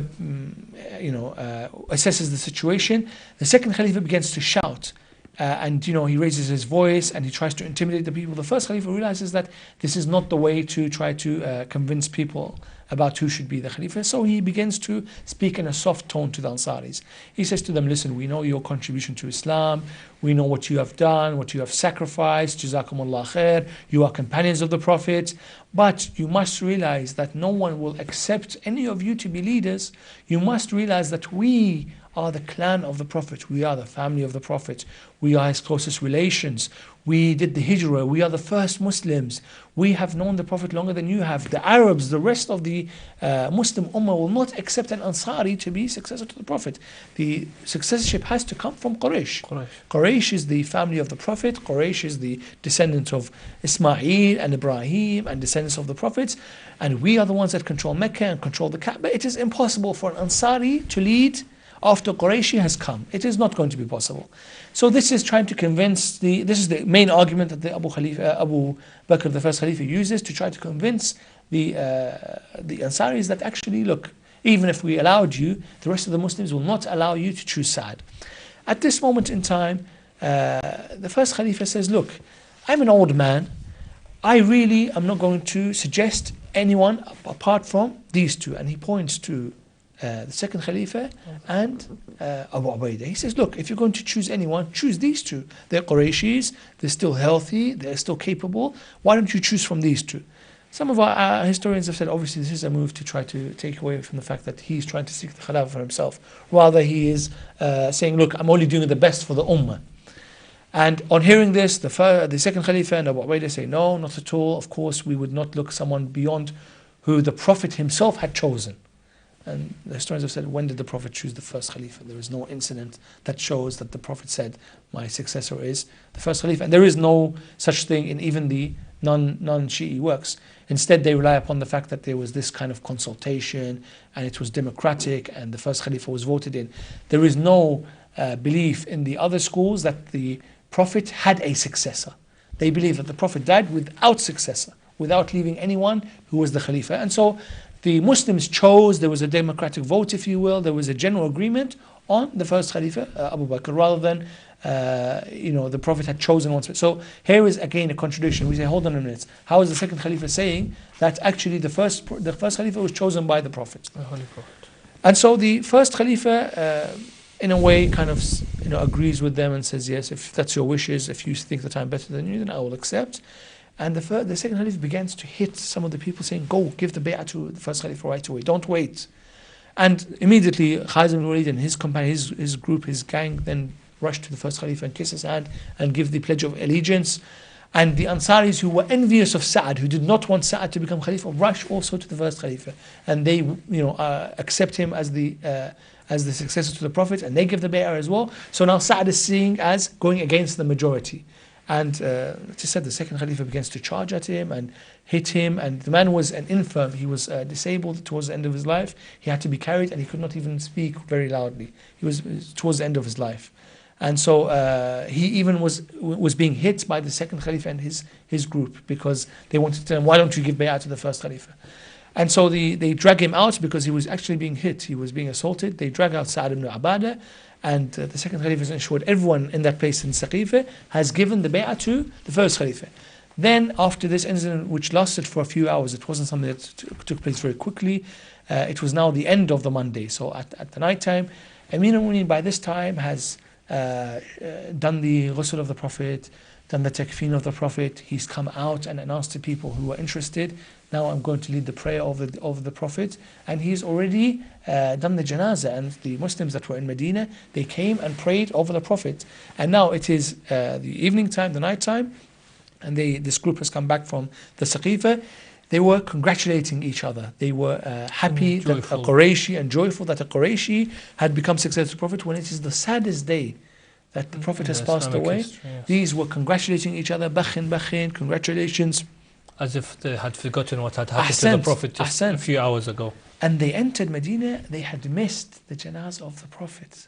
Speaker 2: assesses the situation. The second Khalifa begins to shout. And he raises his voice and he tries to intimidate the people. The first Khalifa realizes that this is not the way to try to convince people about who should be the Khalifa. So he begins to speak in a soft tone to the Ansaris. He says to them, listen, we know your contribution to Islam. We know what you have done, what you have sacrificed. Jazakumullah khair. You are companions of the Prophet. But you must realize that no one will accept any of you to be leaders. You must realize that we are the clan of the Prophet. We are the family of the Prophet. We are his closest relations. We did the hijrah. We are the first Muslims. We have known the Prophet longer than you have. The Arabs, the rest of the Muslim Ummah will not accept an Ansari to be successor to the Prophet. The successorship has to come from Quraysh. Quraysh is the family of the Prophet. Quraysh is the descendants of Ismail and Ibrahim and descendants of the Prophets. And we are the ones that control Mecca and control the Kaaba. It is impossible for an Ansari to lead after Qurayshi has come. It is not going to be possible. So this is trying to convince this is the main argument that the Abu Bakr, the first Khalifa, uses to try to convince the Ansaris that actually, look, even if we allowed you, the rest of the Muslims will not allow you to choose Sa'ad. At this moment in time, the first Khalifa says, look, I'm an old man. I really am not going to suggest anyone apart from these two. And he points to the second Khalifa and Abu Ubaidah. He says, look, if you're going to choose anyone, choose these two. They're Qurayshis, they're still healthy, they're still capable. Why don't you choose from these two? Some of our historians have said, obviously, this is a move to try to take away from the fact that he's trying to seek the Khilafah for himself. Rather, he is saying, look, I'm only doing the best for the Ummah. And on hearing this, the second Khalifa and Abu Ubaidah say, no, not at all. Of course, we would not look someone beyond who the Prophet himself had chosen. And the historians have said, when did the Prophet choose the first Khalifa? There is no incident that shows that the Prophet said, my successor is the first Khalifa. And there is no such thing in even the non-Shi'i works. Instead, they rely upon the fact that there was this kind of consultation and it was democratic and the first Khalifa was voted in. There is no belief in the other schools that the Prophet had a successor. They believe that the Prophet died without successor, without leaving anyone who was the Khalifa. And so the Muslims chose, there was a democratic vote, if you will, there was a general agreement on the first Khalifa, Abu Bakr, rather than, the Prophet had chosen one. So here is again a contradiction. We say, hold on a minute. How is the second Khalifa saying that actually the first Khalifa was chosen by the Prophet? The Holy Prophet. And so the first Khalifa, in a way, kind of, agrees with them and says, yes, if that's your wishes, if you think that I'm better than you, then I will accept. And the second Khalifa begins to hit some of the people, saying, go, give the bay'ah to the first Khalifa right away, don't wait. And immediately Khalid ibn Walid and his companion, his group, his gang, then rush to the first Khalifa and kiss his hand and give the pledge of allegiance. And the Ansaris who were envious of Sa'ad, who did not want Sa'ad to become Khalifa, rush also to the first Khalifa. And they accept him as the successor to the Prophet, and they give the bay'ah as well. So now Sa'ad is seen as going against the majority. And it is said the second Khalifa begins to charge at him and hit him, and the man was an infirm. He was disabled towards the end of his life. He had to be carried and he could not even speak very loudly. He was towards the end of his life. And so he even was being hit by the second Khalifa and his group, because they wanted to tell him, why don't you give bay'ah to the first Khalifa? And so they drag him out because he was actually being hit. He was being assaulted. They drag out Sa'ad ibn Ubadah. And the second Khalifa is ensured everyone in that place in Saqifa has given the bay'ah to the first Khalifa. Then after this incident, which lasted for a few hours, it wasn't something that took place very quickly. It was now the end of the Monday. So at the night time, Amir al-Mu'minin by this time has done the ghusl of the Prophet, done the takfeen of the Prophet. He's come out and announced to people who were interested, now I'm going to lead the prayer of the Prophet. And he's already done the janazah, and the Muslims that were in Medina, they came and prayed over the Prophet. And now it is the evening time, the night time, and this group has come back from the Saqifa. They were congratulating each other. They were happy that a Qurayshi, and joyful that a Qurayshi had become successor to the Prophet, when it is the saddest day that the Prophet has passed away.
Speaker 1: History, yes.
Speaker 2: These were congratulating each other, bakhin, congratulations.
Speaker 1: As if they had forgotten what had happened to the Prophet just a few hours ago.
Speaker 2: And they entered Medina, they had missed the janazah of the Prophet.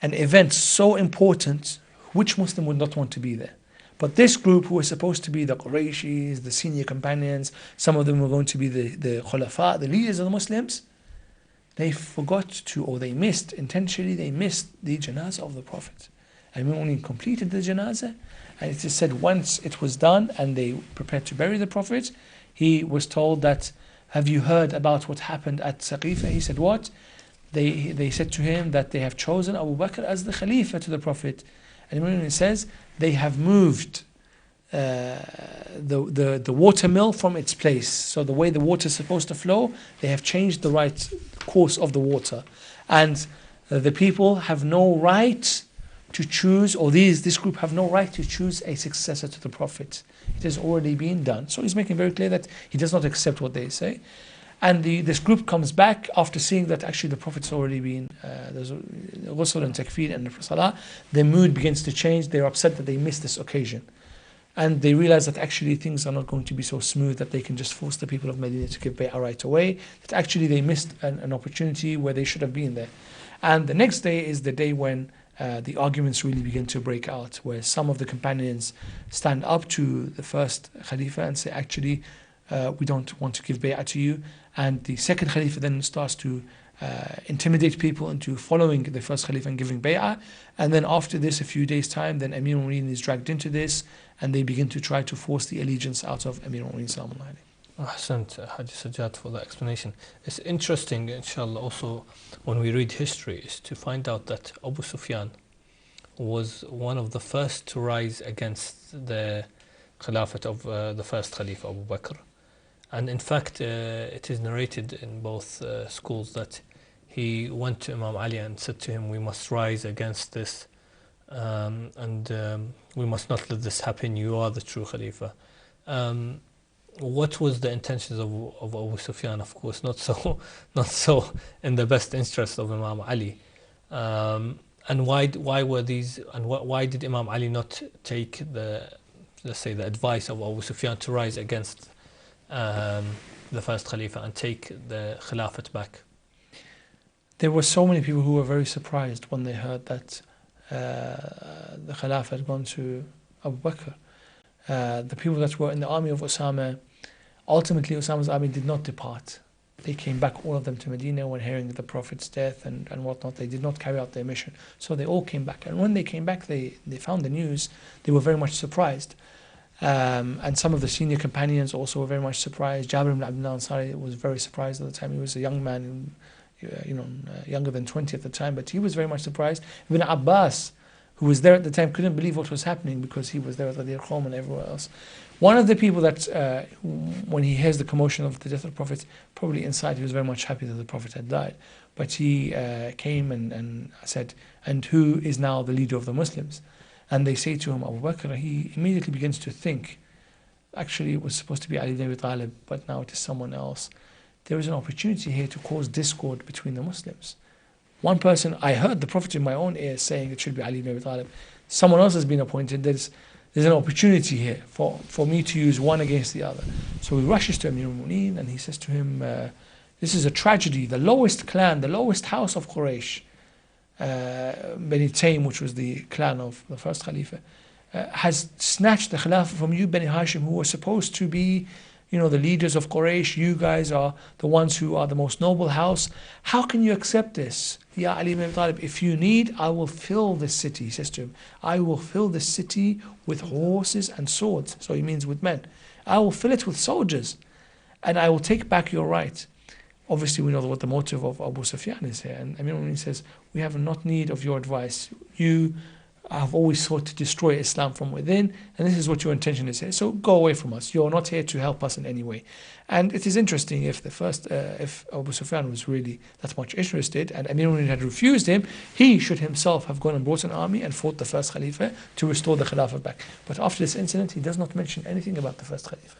Speaker 2: An event so important, which Muslim would not want to be there? But this group, who were supposed to be the Qurayshis, the senior companions, some of them were going to be the Khulafa, the leaders of the Muslims, they forgot to, or they missed, intentionally they missed the janazah of the Prophet. And we only completed the janazah, and it is said once it was done and they prepared to bury the Prophet, he was told that, have you heard about what happened at Saqifa? He said, what? They said to him that they have chosen Abu Bakr as the Khalifa to the Prophet. And when it says, they have moved the water mill from its place. So the way the water is supposed to flow, they have changed the right course of the water. And the people have no right to choose, or this group have no right to choose a successor to the Prophet. It has already been done. So he's making very clear that he does not accept what they say. And this group comes back after seeing that actually the Prophet's already been, there's ghusl and takfir and salah. Their mood begins to change. They're upset that they missed this occasion. And they realize that actually things are not going to be so smooth that they can just force the people of Medina to give bay'ah right away. That actually they missed an opportunity where they should have been there. And the next day is the day when the arguments really begin to break out, where some of the companions stand up to the first Khalifa and say, actually, we don't want to give bay'ah to you. And the second Khalifa then starts to intimidate people into following the first Khalifa and giving bay'ah. And then after this, a few days' time, then Amir al-Mu'mineen is dragged into this, and they begin to try to force the allegiance out of Amir al-Mu'mineen sallallahu alayhi.
Speaker 1: Ahsant, Haji Sajjad, for the explanation. It's interesting, inshallah, also when we read history, is to find out that Abu Sufyan was one of the first to rise against the Caliphate of the first Khalifa, Abu Bakr. And in fact, it is narrated in both schools that he went to Imam Ali and said to him, we must rise against this, and we must not let this happen. You are the true Khalifa. What was the intentions of Abu Sufyan? Of course, not so in the best interest of Imam Ali. And why were these? And why did Imam Ali not take let's say, the advice of Abu Sufyan to rise against the first Khalifa and take the Khilafat back?
Speaker 2: There were so many people who were very surprised when they heard that the Khilafah had gone to Abu Bakr. The people that were in the army of Osama, ultimately Osama's army did not depart. They came back, all of them, to Medina when hearing the Prophet's death and whatnot. They did not carry out their mission. So they all came back. And when they came back, they found the news. They were very much surprised. And some of the senior companions also were very much surprised. Jabir ibn Abdullah Ansari was very surprised at the time. He was a young man, younger than 20 at the time, but he was very much surprised. Ibn Abbas, who was there at the time, couldn't believe what was happening because he was there at Ghadir Qawm and everywhere else. One of the people that, when he hears the commotion of the death of the Prophet, probably inside he was very much happy that the Prophet had died. But he came and said, and who is now the leader of the Muslims? And they say to him, Abu Bakr. He immediately begins to think, actually it was supposed to be Ali ibn Abi Talib, but now it is someone else. There is an opportunity here to cause discord between the Muslims. One person, I heard the Prophet in my own ears saying it should be Ali ibn Abi Talib. Someone else has been appointed. There's an opportunity here for me to use one against the other. So he rushes to Amir al-Mu'mineen and he says to him, this is a tragedy. The lowest clan, the lowest house of Quraysh, Bani Taym, which was the clan of the first Khalifa, has snatched the Khilafah from you, Bani Hashim, who were supposed to be, the leaders of Quraysh. You guys are the ones who are the most noble house. How can you accept this? Ya Ali ibn Abi Talib, if you need, I will fill this city, he says to him. I will fill this city with horses and swords. So he means with men. I will fill it with soldiers, and I will take back your right. Obviously, we know what the motive of Abu Sufyan is here. And Amir al-Mu'mineen says, we have not need of your advice. You have always sought to destroy Islam from within, and this is what your intention is here. So go away from us. You're not here to help us in any way. And it is interesting, if Abu Sufyan was really that much interested, and Amir al-Mu'mineen had refused him, he should himself have gone and brought an army and fought the first Khalifa to restore the Khilafah back. But after this incident, he does not mention anything about the first Khalifa.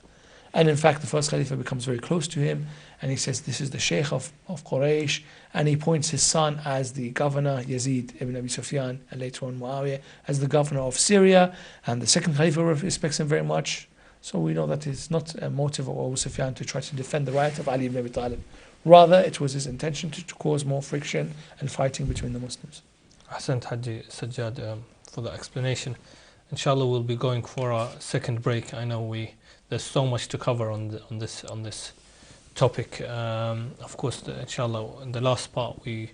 Speaker 2: And in fact, the first Khalifa becomes very close to him, and he says, this is the Sheikh of Quraysh, and he points his son as the governor, Yazid ibn Abi Sufyan, and later on Muawiyah, as the governor of Syria, and the second Khalifa respects him very much. So we know that it's not a motive of Abu Sufyan to try to defend the right of Ali ibn Abi Talib, Rather, it was his intention to cause more friction and fighting between the Muslims.
Speaker 1: Ahsant Haji Sajjad for the explanation. Inshallah, we'll be going for our second break. I know there's so much to cover on this topic. Of course, inshallah, in the last part we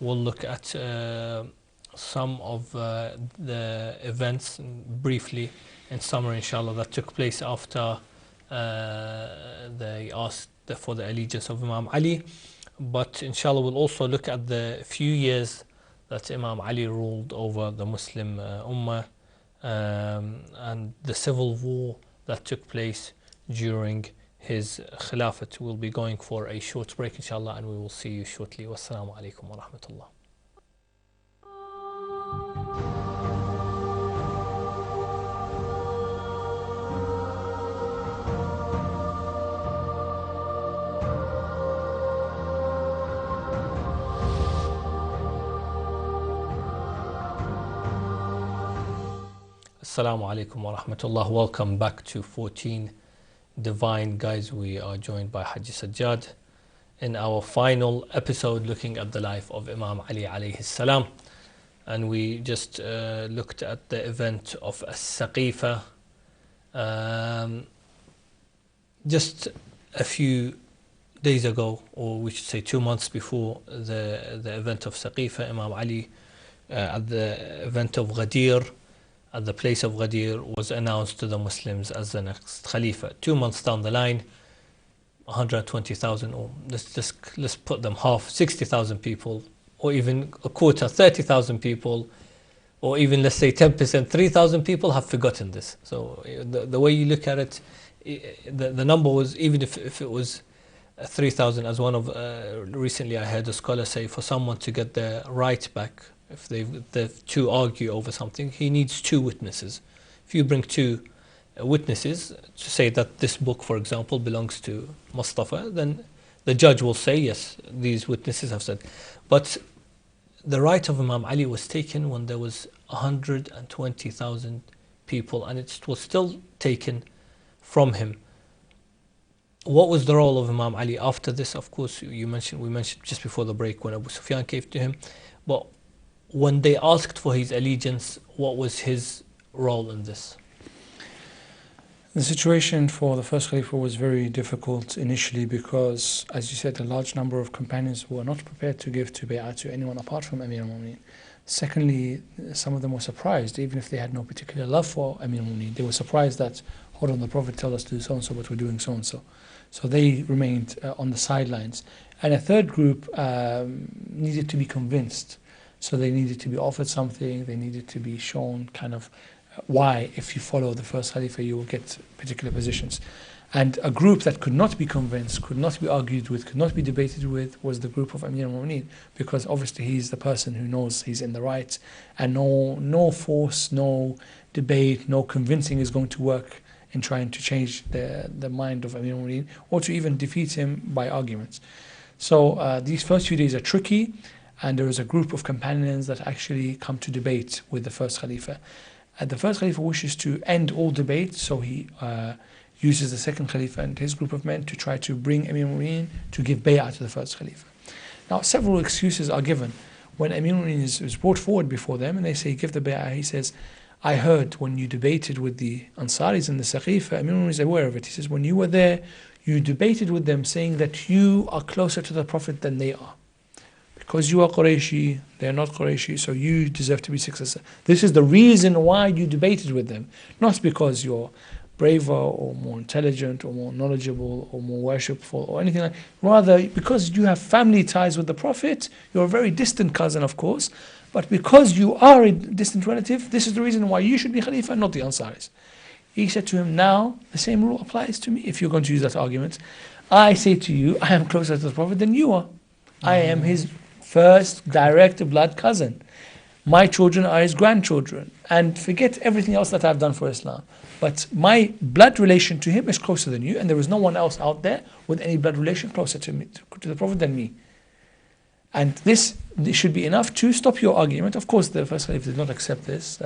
Speaker 1: will look at some of the events briefly in summary, inshallah, that took place after they asked for the allegiance of Imam Ali. But inshallah, we'll also look at the few years that Imam Ali ruled over the Muslim Ummah, and the civil war that took place during his Khilafat. We'll be going for a short break, inshallah, and we will see you shortly. Wassalamu alaikum wa rahmatullah. Assalamu alaikum wa rahmatullah. Welcome back to 14 Divine Guides. We are joined by Haji Sajjad in our final episode looking at the life of Imam Ali alayhi salam. And we just looked at the event of As-Saqifa just a few days ago, or we should say 2 months before the event of Saqifa. Imam Ali at the event of Ghadir, at the place of Ghadir, was announced to the Muslims as the next Khalifa. 2 months down the line, 120,000, or let's put them half, 60,000 people, or even a quarter, 30,000 people, or even let's say 10%, 3,000 people have forgotten this. So the way you look at it, the number was, even if it was 3,000, as one of recently I heard a scholar say, for someone to get their right back, if the two argue over something, he needs 2 witnesses. If you bring 2 witnesses to say that this book, for example, belongs to Mustafa, then the judge will say, yes, these witnesses have said. But the right of Imam Ali was taken when there was 120,000 people, and it was still taken from him. What was the role of Imam Ali after this? Of course, we mentioned just before the break when Abu Sufyan came to him. But when they asked for his allegiance, what was his role in this?
Speaker 2: The situation for the first Khalifa was very difficult initially because, as you said, a large number of companions were not prepared to give bay'ah to anyone apart from Amir al-Mu'mineen. Secondly, some of them were surprised, even if they had no particular love for Amir al-Mu'mineen. They were surprised that, hold on, the Prophet tells us to do so-and-so, but we're doing so-and-so. So they remained on the sidelines. And a third group needed to be convinced. So they needed to be offered something, they needed to be shown kind of why, if you follow the first Khalifa, you will get particular positions. And a group that could not be convinced, could not be argued with, could not be debated with, was the group of Amir al-Mu'mineen, because obviously he's the person who knows he's in the right, and no force, no debate, no convincing is going to work in trying to change the mind of Amir al-Mu'mineen, or to even defeat him by arguments. So these first few days are tricky, and there is a group of companions that actually come to debate with the first Khalifa. And the first Khalifa wishes to end all debate, so he uses the second Khalifa and his group of men to try to bring Amir al-Mu'mineen to give bay'ah to the first Khalifa. Now, several excuses are given. When Amir al-Mu'mineen is brought forward before them and they say, give the bay'ah, he says, I heard when you debated with the Ansaris and the Saqifa, Amir al-Mu'mineen is aware of it. He says, when you were there, you debated with them saying that you are closer to the Prophet than they are. Because you are Qurayshi, they are not Qurayshi, so you deserve to be successor. This is the reason why you debated with them. Not because you're braver or more intelligent or more knowledgeable or more worshipful or anything like that. Rather, because you have family ties with the Prophet, you're a very distant cousin, of course, but because you are a distant relative, this is the reason why you should be Khalifa, not the Ansaris. He said to him, now the same rule applies to me. If you're going to use that argument, I say to you, I am closer to the Prophet than you are. I am his first direct blood cousin. My children are his grandchildren. And forget everything else that I've done for Islam. But my blood relation to him is closer than you, and there is no one else out there with any blood relation closer to me, to the Prophet than me. And this should be enough to stop your argument. Of course, the first Caliph did not accept this.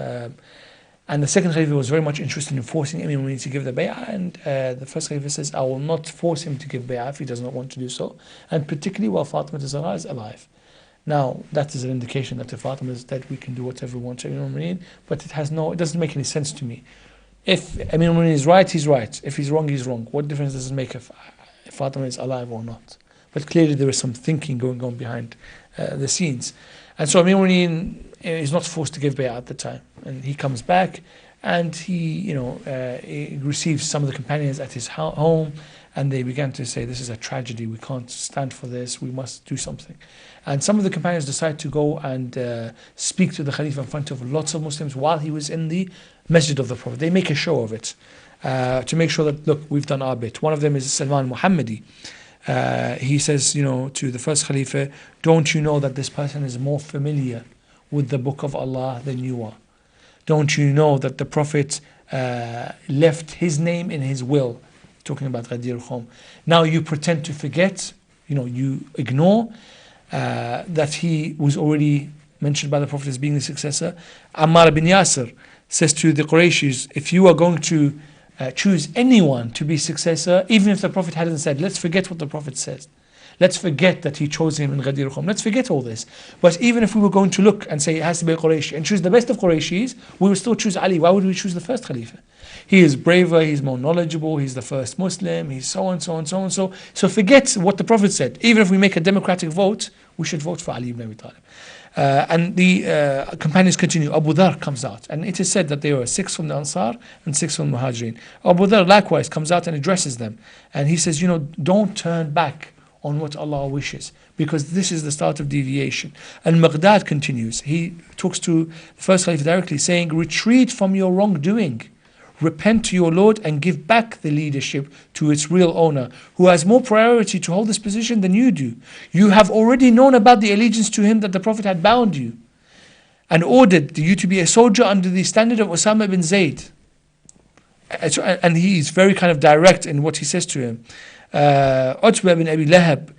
Speaker 2: And the second Khalifa was very much interested in forcing Amir al-Mu'minin to give the bay'ah, and the first Khalifa says, I will not force him to give bay'ah if he does not want to do so, and particularly while Fatima Zahra is alive. Now, that is an indication that if Fatima is dead, we can do whatever we want to Amir al-Mu'minin, but it doesn't make any sense to me. If Amir al-Mu'minin is right, he's right. If he's wrong, he's wrong. What difference does it make if Fatima is alive or not? But clearly there is some thinking going on behind the scenes. And so Amir al-Mu'minin is not forced to give bay'ah at the time. And he comes back and he receives some of the companions at his home, and they began to say, this is a tragedy, we can't stand for this, we must do something. And some of the companions decide to go and speak to the Khalifa in front of lots of Muslims while he was in the Masjid of the Prophet. They make a show of it to make sure that, look, we've done our bit. One of them is Salman Muhammadi. He says, to the first Khalifa, don't you know that this person is more familiar with the book of Allah than you are? Don't you know that the Prophet left his name in his will? Talking about Ghadir Khum. Now you pretend to forget, you ignore that he was already mentioned by the Prophet as being the successor. Ammar bin Yasir says to the Qurayshis, if you are going to choose anyone to be successor, even if the Prophet hadn't said, let's forget what the Prophet says. Let's forget that he chose him in Ghadir Khum. Let's forget all this. But even if we were going to look and say it has to be a Qurayshi and choose the best of Qurayshis, we would still choose Ali. Why would we choose the first Khalifa? He is braver, he's more knowledgeable, he's the first Muslim, he's so and so and so and so. So forget what the Prophet said. Even if we make a democratic vote, we should vote for Ali ibn Abi Talib. And the companions continue. Abu Dhar comes out, and it is said that there were 6 from the Ansar and 6 from the Muhajirin. Abu Dhar likewise comes out and addresses them, and he says, don't turn back on what Allah wishes, because this is the start of deviation. And Maghdad continues. He talks to the first Caliph directly, saying, retreat from your wrongdoing. Repent to your Lord and give back the leadership to its real owner, who has more priority to hold this position than you do. You have already known about the allegiance to him that the Prophet had bound you and ordered you to be a soldier under the standard of Osama bin Zayd. And he is very kind of direct in what he says to him. Utbah bin Abi Lahab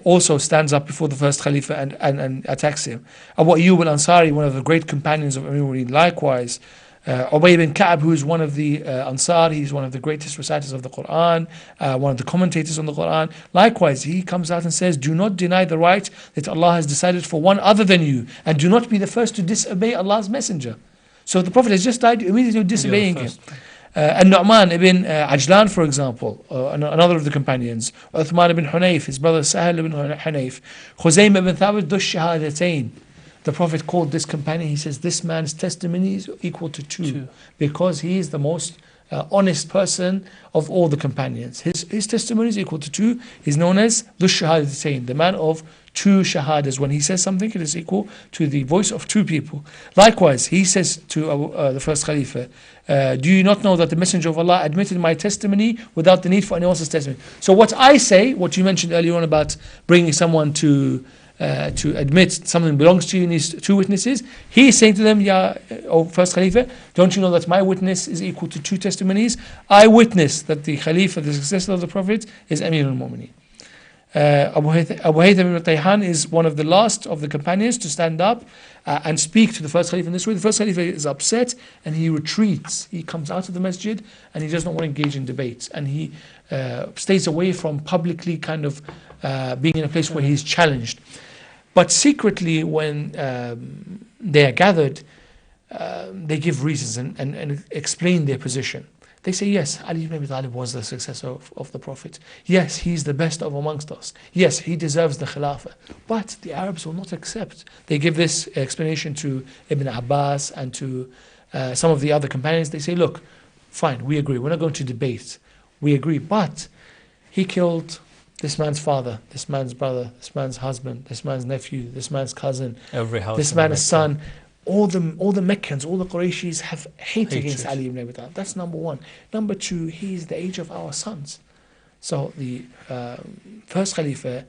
Speaker 2: also stands up before the first Khalifa and attacks him. Abu Ayyub al-Ansari, one of the great companions of Amir al-Mu'minin, likewise. Ubay bin Ka'b, who is one of the Ansar, he's one of the greatest reciters of the Quran, one of the commentators on the Quran. Likewise, he comes out and says, do not deny the right that Allah has decided for one other than you, and do not be the first to disobey Allah's messenger. So the Prophet has just died, immediately disobeying him. And Nu'man ibn Ajlan, for example, another of the companions, Uthman ibn Hunayf, his brother Sahal ibn Hunayf, Khuzaym ibn Thabit, Dush Shahadatain. The Prophet called this companion, he says, this man's testimony is equal to two, because he is the most honest person of all the companions. His testimony is equal to 2. He's known as Dush Shahadatain, the man of 2 shahadas. When he says something, it is equal to the voice of 2 people. Likewise, he says to the first Khalifa, do you not know that the Messenger of Allah admitted my testimony without the need for anyone else's testimony? So what I say, what you mentioned earlier on about bringing someone to admit something belongs to you needs 2 witnesses. He is saying to them, first Khalifa, don't you know that my witness is equal to 2 testimonies? I witness that the Khalifa, the successor of the Prophet, is Amir al-Mu'minin. Abu Haytham ibn Tayhan is one of the last of the companions to stand up and speak to the first Khalifa in this way. The first Khalifa is upset and he retreats. He comes out of the masjid and he does not want to engage in debates, and he stays away from publicly kind of being in a place where he's challenged. But secretly, when they are gathered, they give reasons and explain their position. They say, yes, Ali ibn Abi Talib was the successor of the Prophet. Yes, he's the best of amongst us. Yes, he deserves the Khilafah. But the Arabs will not accept. They give this explanation to Ibn Abbas and to some of the other companions. They say, look, fine, we agree. We're not going to debate. We agree. But he killed this man's father, this man's brother, this man's husband, this man's nephew, this man's cousin, this man's son. All the Meccans, all the Qurayshis have hate against Ali ibn Abi Talib. That's number 1. Number 2, he is the age of our sons. So the first Khalifa,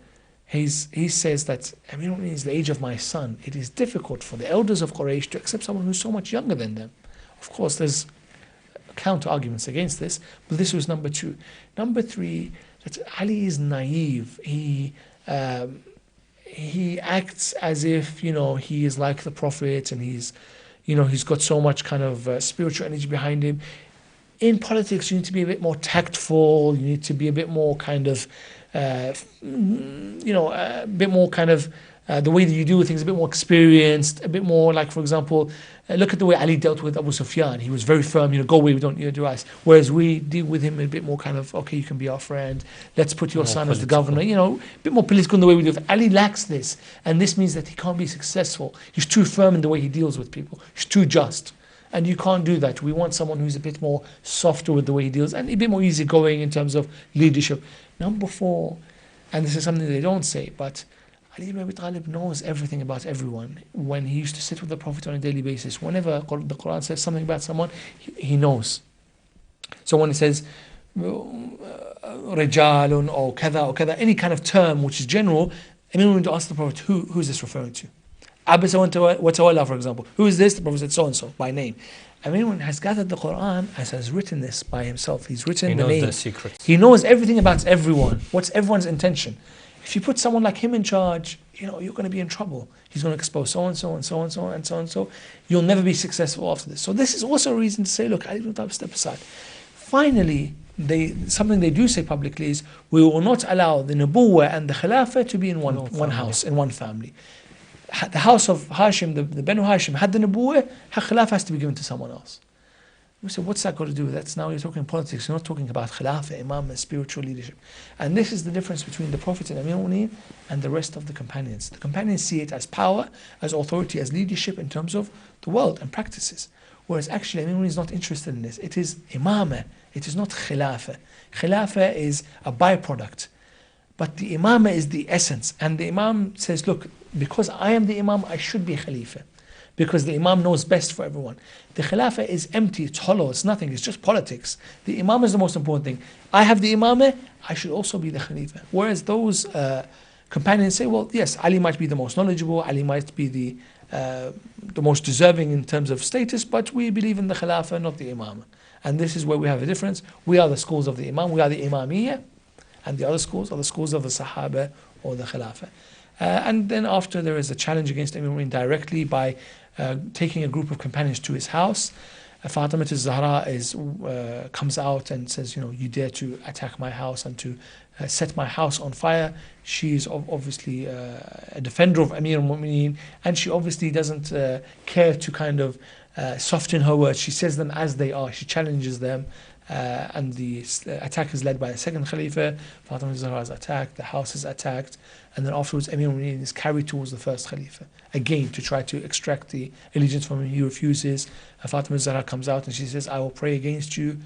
Speaker 2: he says that Amir al-Mu'minin is the age of my son. It is difficult for the elders of Quraysh to accept someone who's so much younger than them. Of course, there's counter arguments against this, but this was number 2. Number 3, that Ali is naive. He acts as if, he is like the Prophet and he's, he's got so much kind of spiritual energy behind him. In politics, you need to be a bit more tactful. You need to be a bit more kind of, a bit more kind of the way that you deal with things, a bit more experienced, a bit more like, for example, look at the way Ali dealt with Abu Sufyan. He was very firm, go away, we don't do us. Whereas we deal with him a bit more kind of, okay, you can be our friend. Let's put your son as the governor. A bit more political in the way we do it. Ali lacks this, and this means that he can't be successful. He's too firm in the way he deals with people. He's too just. And you can't do that. We want someone who's a bit more softer with the way he deals and a bit more easygoing in terms of leadership. Number 4, and this is something they don't say, but Ali ibn Abi Talib knows everything about everyone. When he used to sit with the Prophet on a daily basis, whenever the Quran says something about someone, he knows. So when it says rijalun or kada, any kind of term which is general, anyone would ask the Prophet, who is this referring to? Abasa wa tawalla, for example. Who is this? The Prophet said so and so by name. Anyone has gathered the Quran has written this by himself. He's written the name. He knows the secrets. He knows everything about everyone. What's everyone's intention? If you put someone like him in charge, you're going to be in trouble. He's going to expose so and so and so and so and so and so. You'll never be successful after this. So this is also a reason to say, look, Ali ibn Talib, step aside. Finally, something they do say publicly is, we will not allow the Nubuwwah and the Khilafah to be in one house, in one family. The house of Hashim, the Banu Hashim, had the Nubuwwah, Khilafah has to be given to someone else. We say, what's that got to do with that? Now you're talking politics, you're not talking about Khilafah, Imam, and spiritual leadership. And this is the difference between the Prophet and Amir al-Mu'mineen and the rest of the companions. The companions see it as power, as authority, as leadership in terms of the world and practices. Whereas actually Amir al-Mu'mineen is not interested in this. It is Imamah, it is not Khilafah. Khilafah is a byproduct. But the Imamah is the essence. And the Imam says, look, because I am the Imam, I should be Khalifa. Because the Imam knows best for everyone. The Khilafah is empty, it's hollow, it's nothing, it's just politics. The Imam is the most important thing. I have the Imamah, I should also be the Khalifa. Whereas those companions say, well, yes, Ali might be the most knowledgeable, Ali might be the most deserving in terms of status, but we believe in the Khilafah, not the Imamah. And this is where we have a difference. We are the schools of the Imam, we are the Imamiyya, and the other schools are the schools of the Sahaba or the Khilafah. And then after there is a challenge against Amir al-Mu'mineen directly by taking a group of companions to his house. Fatima al-Zahra comes out and says, you dare to attack my house and to set my house on fire. She is obviously a defender of Amir al-Mu'mineen, and she obviously doesn't care to kind of soften her words. She says them as they are. She challenges them. And the attack is led by the second Khalifa. Fatima al-Zahra is attacked, the house is attacked, and then afterwards Amir al-Mu'mineen is carried towards the first Khalifa, again to try to extract the allegiance from him. He refuses. Fatima al-Zahra comes out and she says, I will pray against you.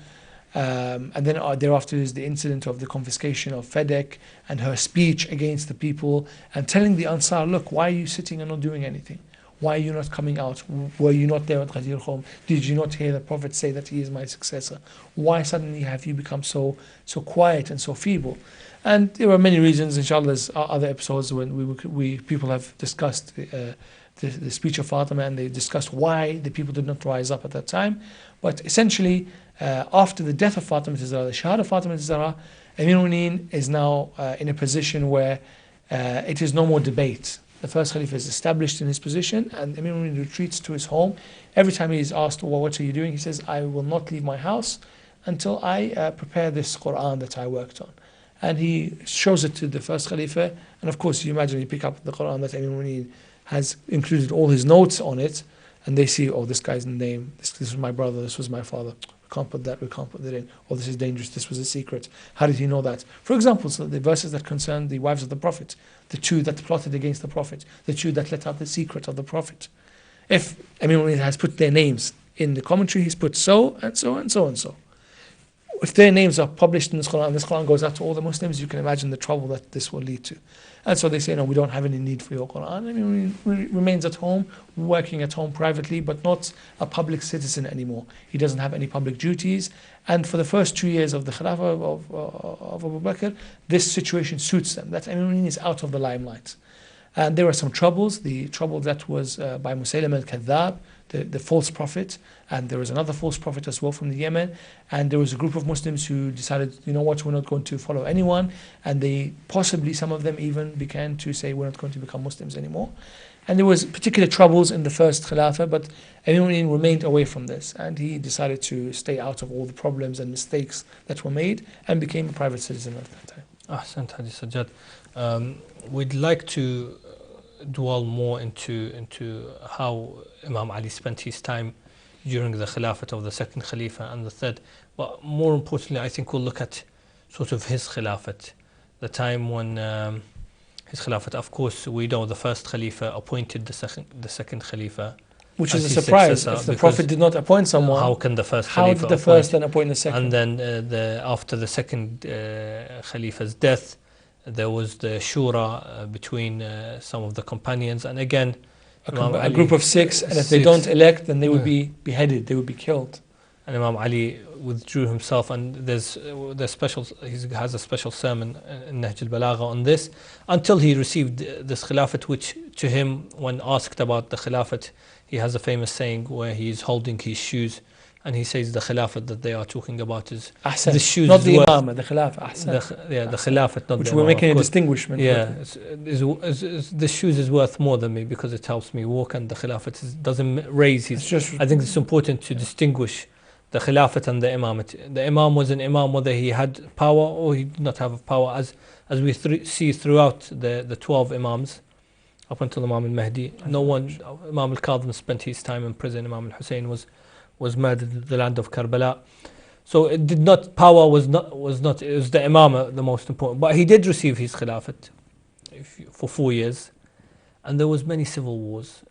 Speaker 2: And then thereafter is the incident of the confiscation of Fedek and her speech against the people and telling the Ansar, look, why are you sitting and not doing anything? Why are you not coming out? Were you not there at Ghadir Khum? Did you not hear the Prophet say that he is my successor? Why suddenly have you become so quiet and so feeble? And there were many reasons. Inshallah, there's other episodes when people have discussed the speech of Fatima, and they discussed why the people did not rise up at that time. But essentially, after the death of Fatima al-Zahra, the Shahada of Fatima al-Zahra, Amir al-Mu'mineen is now in a position where it is no more debate. The first Khalifa is established in his position, and Amir al-Mu'mineen retreats to his home. Every time he is asked, well, what are you doing? He says, I will not leave my house until I prepare this Quran that I worked on. And he shows it to the first Khalifa. And of course, you imagine you pick up the Quran that Amir al-Mu'mineen has included all his notes on it, and they see, oh, this guy's name, this was my brother, this was my father. We can't put that in. Oh, this is dangerous, this was a secret. How did he know that? For example, so the verses that concern the wives of the Prophet, the two that plotted against the Prophet, the two that let out the secret of the Prophet. If Amir al-Mu'mineen has put their names in the commentary, he's put so and so and so and so. If their names are published in this Quran goes out to all the Muslims, you can imagine the trouble that this will lead to. And so they say, no, we don't have any need for your Quran. I mean, he remains at home, working at home privately, but not a public citizen anymore. He doesn't have any public duties. And for the first 2 years of the Khilafah of Abu Bakr, this situation suits them. That Amir al-Mu'mineen is out of the limelight. And there were some troubles. The trouble that was by Musaylim al-Kadhab, the false prophet, and there was another false prophet as well from the Yemen. And there was a group of Muslims who decided, you know what, we're not going to follow anyone. And they possibly, some of them even began to say, we're not going to become Muslims anymore. And there was particular troubles in the first Khilafah, but Amir remained away from this, and he decided to stay out of all the problems and mistakes that were made, and became a private citizen at that time.
Speaker 1: Ahsant, Haji Sajjad. We'd like to dwell more into how Imam Ali spent his time during the Khilafat of the second Khalifa and the third. But more importantly, I think we'll look at sort of his Khilafat, the time when his Khilafat, of course, we know the first Khalifa appointed the second Khalifa.
Speaker 2: Which is a surprise. If the Prophet did not appoint someone,
Speaker 1: how can the first
Speaker 2: Khalifa
Speaker 1: Khalifa
Speaker 2: how did the first then appoint the second?
Speaker 1: And then after the second Khalifa's death, there was the shura between some of the companions, and again
Speaker 2: a group of six, and if they don't elect, then they would be beheaded, they would be killed.
Speaker 1: And Imam Ali withdrew himself, and he has a special sermon in Nahj al-Balagha on this, until he received this Khilafat, which to him, when asked about the Khilafat, he has a famous saying where he is holding his shoes, and he says the Khilafat that they are talking about is
Speaker 2: Ahsan.
Speaker 1: The shoes,
Speaker 2: not the Imam, the Khilafat.
Speaker 1: The Khilafat, not
Speaker 2: which
Speaker 1: the
Speaker 2: we're
Speaker 1: Imam,
Speaker 2: making a distinguishment.
Speaker 1: Yeah, the shoes is worth more than me because it helps me walk, and the Khilafat doesn't raise his. I think it's important to distinguish the Khilafat and the Imamate. The Imam was an Imam whether he had power or he did not have power, as we see throughout the 12 Imams up until Imam al-Mahdi. No one, Imam al-Kadhim spent his time in prison. Imam al-Hussein was murdered in the land of Karbala. So it did not, power was not, it was the Imam the most important. But he did receive his Khilafat for 4 years, and there was many civil wars.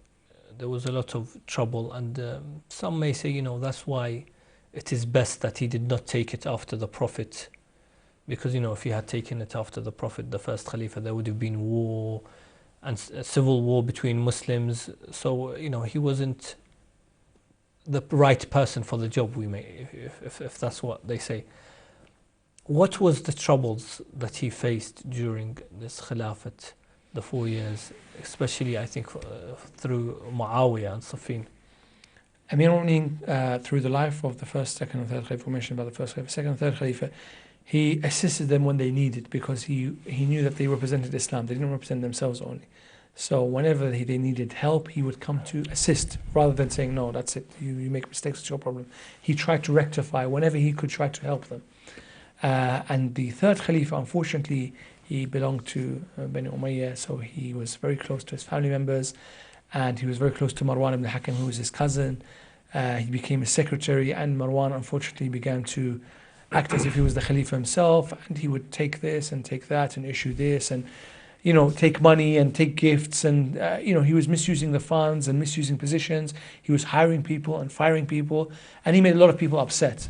Speaker 1: There was a lot of trouble, and some may say, that's why it is best that he did not take it after the Prophet, because if he had taken it after the Prophet, the first Khalifa, there would have been war and civil war between Muslims. So he wasn't the right person for the job, if that's what they say. What was the troubles that he faced during this Khilafat, the 4 years, especially I think through Muawiyah and Safin?
Speaker 2: Amir al-Mu'mineen, through the life of the first, second and third Khalifa, mentioned about the first Khalifa, second and third Khalifa, he assisted them when they needed, because he knew that they represented Islam. They didn't represent themselves only. So whenever they needed help, he would come to assist, rather than saying, no, that's it, you make mistakes, it's your problem. He tried to rectify whenever he could, try to help them. And the third Khalifa, unfortunately, he belonged to Bani Umayyah, so he was very close to his family members, and he was very close to Marwan ibn Hakam, who was his cousin. He became his secretary, and Marwan unfortunately began to act as if he was the Khalifa himself, and he would take this and take that and issue this and take money and take gifts, and he was misusing the funds and misusing positions. He was hiring people and firing people, and he made a lot of people upset.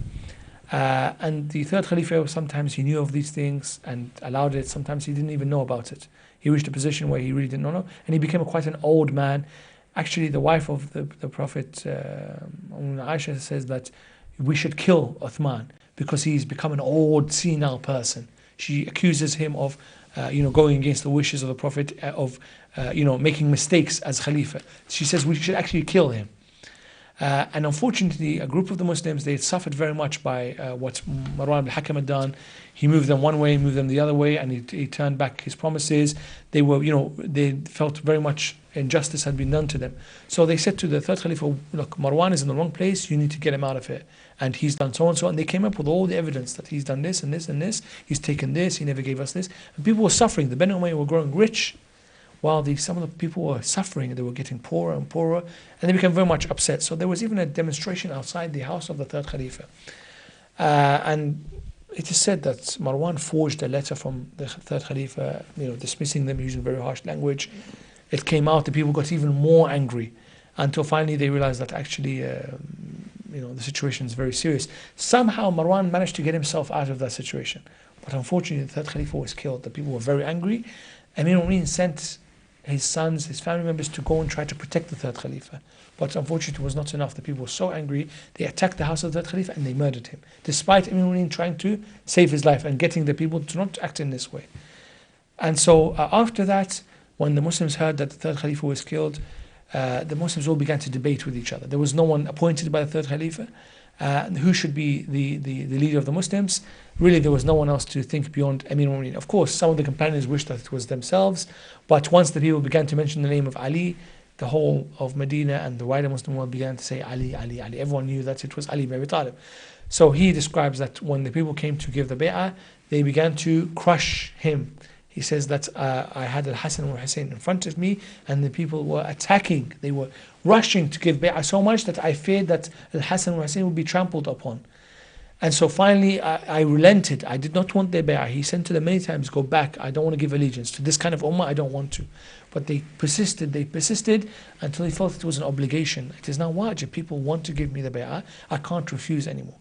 Speaker 2: And the third Khalifa, sometimes he knew of these things and allowed it, sometimes he didn't even know about it. He reached a position where he really didn't know, and he became quite an old man. Actually, the wife of the Prophet, Aisha, says that we should kill Uthman because he's become an old, senile person. She accuses him of going against the wishes of the Prophet, of making mistakes as Khalifa. She says we should actually kill him. And unfortunately, a group of the Muslims, they suffered very much by what Marwan ibn Hakam had done. He moved them one way, moved them the other way, and he turned back his promises. They were, they felt very much injustice had been done to them. So they said to the third Khalifa, look, Marwan is in the wrong place, you need to get him out of here. And he's done so and so, and they came up with all the evidence that he's done this and this and this, he's taken this, he never gave us this. And people were suffering. The Bani Umayyah were growing rich, while some of the people were suffering. They were getting poorer and poorer, and they became very much upset. So there was even a demonstration outside the house of the third Khalifa. And it is said that Marwan forged a letter from the third Khalifa, dismissing them, using very harsh language. It came out, the people got even more angry, until finally they realized that actually, the situation is very serious. Somehow Marwan managed to get himself out of that situation. But unfortunately, the third Khalifa was killed. The people were very angry. Amir al-Mu'mineen sent his sons, his family members, to go and try to protect the third Khalifa. But unfortunately, it was not enough. The people were so angry, they attacked the house of the third Khalifa and they murdered him, despite Amir al-Mu'mineen trying to save his life and getting the people to not act in this way. And so after that, when the Muslims heard that the third Khalifa was killed, the Muslims all began to debate with each other. There was no one appointed by the third Khalifa. Who should be the leader of the Muslims? Really, there was no one else to think beyond Amir al-Mu'mineen. Of course, some of the companions wished that it was themselves, but once the people began to mention the name of Ali, the whole of Medina and the wider Muslim world began to say Ali, Ali, Ali. Everyone knew that it was Ali ibn Abi Talib. So he describes that when the people came to give the bay'ah, they began to crush him. He says that I had Al-Hasan and Hussein in front of me, and the people were attacking. They were rushing to give bay'ah so much that I feared that Al-Hasan and Hussein would be trampled upon. And so finally I relented. I did not want their bay'ah. He said to them many times, go back. I don't want to give allegiance to this kind of ummah. I don't want to. But they persisted until he felt it was an obligation. It is now wajib. People want to give me the bay'ah. I can't refuse anymore.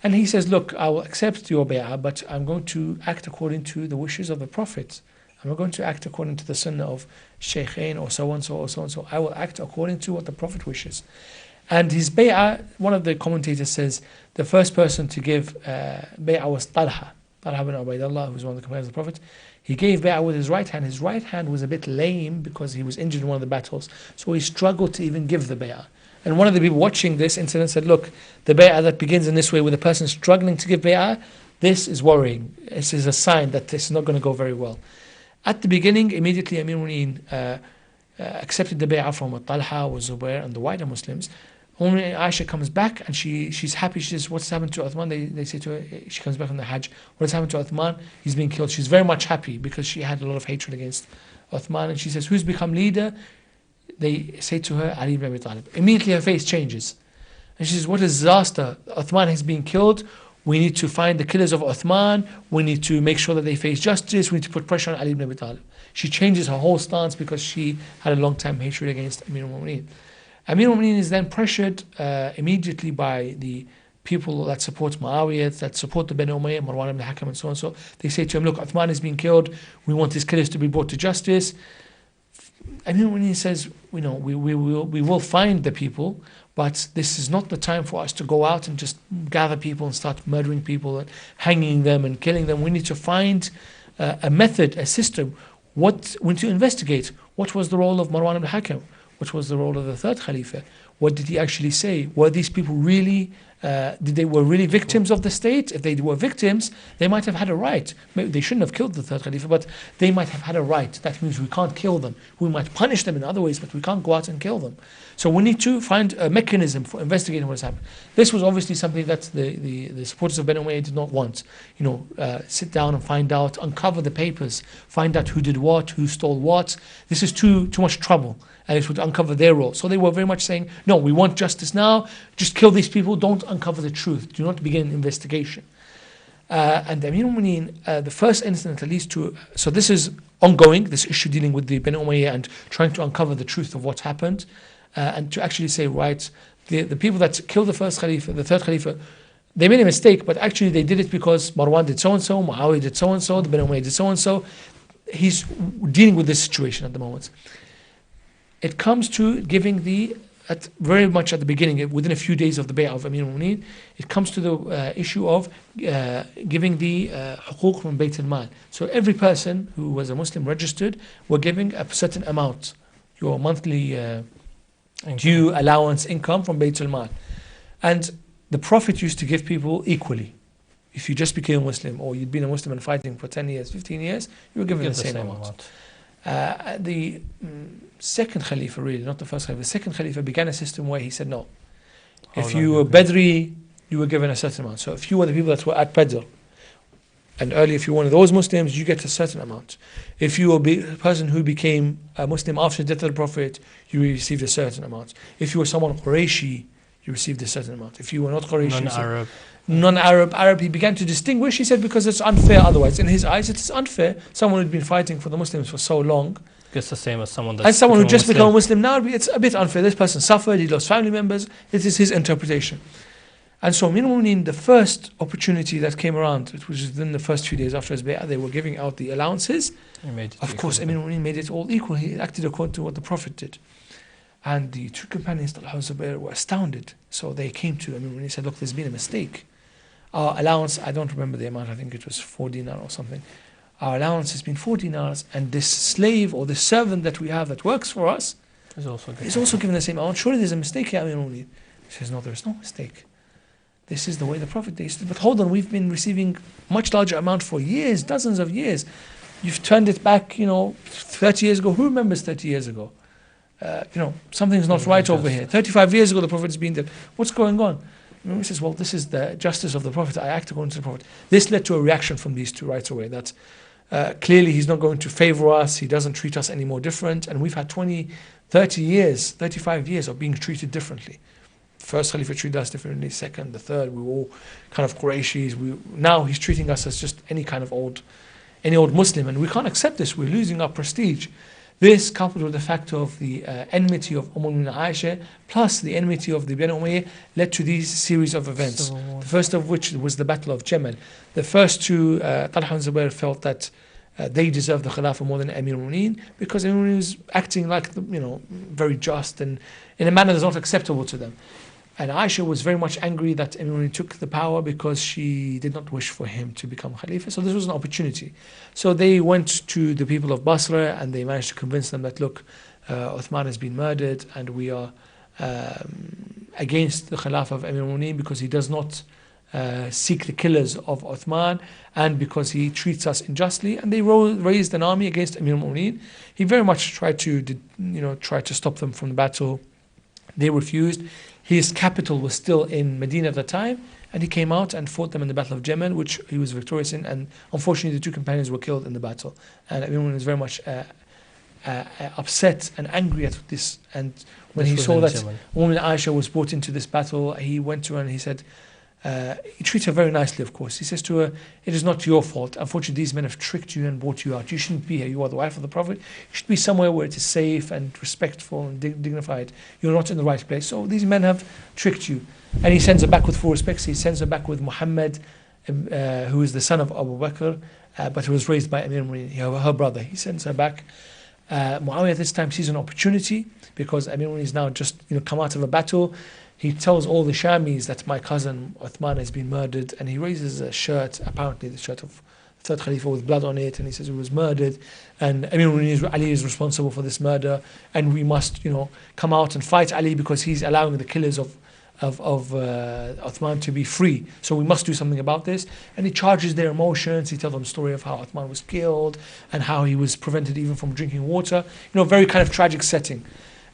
Speaker 2: And he says, look, I will accept your bay'ah, but I'm going to act according to the wishes of the Prophet. I'm not going to act according to the sunnah of shaykhain or so and so or so and so. I will act according to what the Prophet wishes. And his bay'ah, one of the commentators says, the first person to give bay'ah was Talha ibn Ubaydullah, who was one of the companions of the Prophet. He gave bay'ah with his right hand. His right hand was a bit lame because he was injured in one of the battles. So he struggled to even give the bay'ah. And one of the people watching this incident said, look, the bay'ah that begins in this way with a person struggling to give bay'ah, this is worrying. This is a sign that this is not going to go very well. At the beginning, immediately Amir al-Mu'mineen accepted the bay'ah from Talha, was Zubair and the wider Muslims. Only Aisha comes back and she's happy. She says, what's happened to Uthman? They say to her, she comes back from the Hajj, what has happened to Uthman? He's been killed. She's very much happy because she had a lot of hatred against Uthman. And she says, who's become leader? They say to her, Ali ibn Abi Talib. Immediately her face changes. And she says, what a disaster. Uthman has been killed. We need to find the killers of Uthman. We need to make sure that they face justice. We need to put pressure on Ali ibn Abi Talib. She changes her whole stance because she had a long time hatred against Amir al-Mu'mineen. Amir al-Mu'mineen is then pressured immediately by the people that support Muawiyah, that support the Bani Umayyah, Marwan ibn Hakam and so on. So they say to him, look, Uthman has been killed. We want his killers to be brought to justice. Amir al-Mu'mineen says, we will find the people, but this is not the time for us to go out and just gather people and start murdering people and hanging them and killing them. We need to find a method, a system. We need to investigate what was the role of Marwan ibn Hakam. What was the role of the third Khalifa? What did he actually say? Were these people really, were really victims of the state? If they were victims, they might have had a right. Maybe they shouldn't have killed the third Khalifa, but they might have had a right. That means we can't kill them. We might punish them in other ways, but we can't go out and kill them. So we need to find a mechanism for investigating what has happened. This was obviously something that the supporters of Bani Umayyah did not want. Sit down and find out, uncover the papers, find out who did what, who stole what. This is too much trouble, and it would uncover their role. So they were very much saying, no, we want justice now. Just kill these people. Don't uncover the truth. Do not begin an investigation. And Amir al-Mu'mineen, the first incident that leads to, so this is ongoing, this issue dealing with the Bani Umayyah and trying to uncover the truth of what happened. And to actually say, right, the people that killed the first Khalifa, the third Khalifa, they made a mistake, but actually they did it because Marwan did so-and-so, Muawiyah did so-and-so, the Bani Umayyah did so-and-so. He's dealing with this situation at the moment. It comes to giving very much at the beginning, within a few days of the bay'ah of Amir al-Mu'mineen, it comes to the issue of giving the huquq from Bayt al-Mal. So every person who was a Muslim registered were giving a certain amount, your monthly due allowance income from Bayt al-Mal. And the Prophet used to give people equally. If you just became a Muslim or you'd been a Muslim and fighting for 10 years, 15 years, you were given the same amount. The second Khalifa, really, not the first Khalifa, the second Khalifa began a system where he said, no, if you were Badri, you were given a certain amount. So if you were the people that were at Badr, and earlier if you were one of those Muslims, you get a certain amount. If you were a person who became a Muslim after the death of the Prophet, you received a certain amount. If you were someone Qurayshi, you received a certain amount. If you were not Qurayshi, non-Arab, he began to distinguish. He said because it's unfair otherwise. In his eyes, it is unfair. Someone who'd been fighting for the Muslims for so long,
Speaker 1: it's the same as someone
Speaker 2: who just became a Muslim now, it's a bit unfair. This person suffered, he lost family members. This is his interpretation. And so, the first opportunity that came around, which was within the first few days after his bay'ah, they were giving out the allowances. Of course, Amir al-Mu'mineen made it all equal. He acted according to what the Prophet did. And the two companions, Talha and Zubair, were astounded. So they came to Amir al-Mu'mineen and said, look, there's been a mistake. Our allowance, I don't remember the amount, I think it was 4 dinar or something. our allowance has been 4 dinars, and this slave or this servant that we have that works for us
Speaker 1: is
Speaker 2: also given the same amount. Surely there's a mistake here, Amir al-Mu'mineen. He says, no, there's no mistake. This is the way the Prophet did. But hold on, we've been receiving much larger amount for years, dozens of years. You've turned it back, 30 years ago. Who remembers 30 years ago? Something's not right over here. 35 years ago, the Prophet has been there. What's going on? He says, well, this is the justice of the Prophet. I act according to the Prophet. This led to a reaction from these two right away. That clearly he's not going to favor us. He doesn't treat us any more different. And we've had 20, 30 years, 35 years of being treated differently. First Caliphate treated us differently. Second, the third, we were all kind of Qurayshis. Now he's treating us as just any old Muslim. And we can't accept this. We're losing our prestige. This, coupled with the fact of the enmity of Umm Aisha, plus the enmity of the Bani Umayyah, led to these series of events. The first of which was the Battle of Jamal. The first two, Talha and Zubair, felt that they deserved the Khilafah more than Amir al-Mu'mineen, because Amir al-Mu'mineen was acting like, very just and in a manner that's not acceptable to them. And Aisha was very much angry that Amir al-Mu'mineen took the power because she did not wish for him to become Khalifa. So this was an opportunity. So they went to the people of Basra and they managed to convince them that, look, Uthman has been murdered and we are against the Khilafah of Amir al-Mu'mineen because he does not seek the killers of Uthman and because he treats us unjustly. And they raised an army against Amir al-Mu'mineen. He very much tried to stop them from the battle. They refused. His capital was still in Medina at the time, and he came out and fought them in the Battle of Jamal, which he was victorious in, and unfortunately the two companions were killed in the battle. And everyone was very much upset and angry at this. And when he saw that woman Aisha was brought into this battle, he went to her and he said, he treated her very nicely, of course. He says to her, it is not your fault. Unfortunately, these men have tricked you and brought you out. You shouldn't be here. You are the wife of the Prophet. You should be somewhere where it is safe and respectful and dignified. You're not in the right place. So these men have tricked you. And he sends her back with full respect. He sends her back with Muhammad, who is the son of Abu Bakr, but who was raised by Amir al-Mu'mineen, her brother. He sends her back. Muawiyah at this time sees an opportunity because Amir al-Mu'mineen is now just come out of a battle. He tells all the Shamis that my cousin Uthman has been murdered, and he raises a shirt, apparently the shirt of third Khalifa with blood on it, and he says he was murdered, and Amir Ali is responsible for this murder, and we must, come out and fight Ali because he's allowing the killers of Uthman to be free. So we must do something about this. And he charges their emotions. He tells them the story of how Uthman was killed and how he was prevented even from drinking water. Very kind of tragic setting.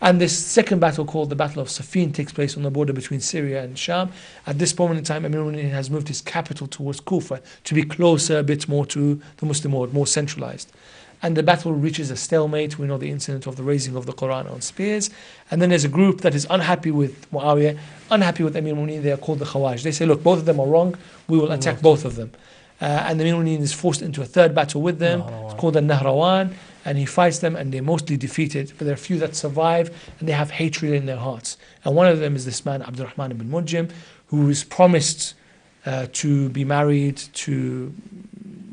Speaker 2: And this second battle, called the Battle of Siffin, takes place on the border between Syria and Sham. At this moment in time, Amir al-Mu'mineen has moved his capital towards Kufa to be closer a bit more to the Muslim world, more centralized. And the battle reaches a stalemate. We know the incident of the raising of the Quran on spears. And then there's a group that is unhappy with Muawiyah, unhappy with Amir al-Mu'mineen. They are called the Khawarij. They say, look, both of them are wrong. We will attack both of them. And Amir al-Mu'mineen is forced into a third battle with them. It's called the Nahrawan. And he fights them and they're mostly defeated. But there are a few that survive and they have hatred in their hearts. And one of them is this man, Abdurrahman ibn Mujim, who is promised to be married to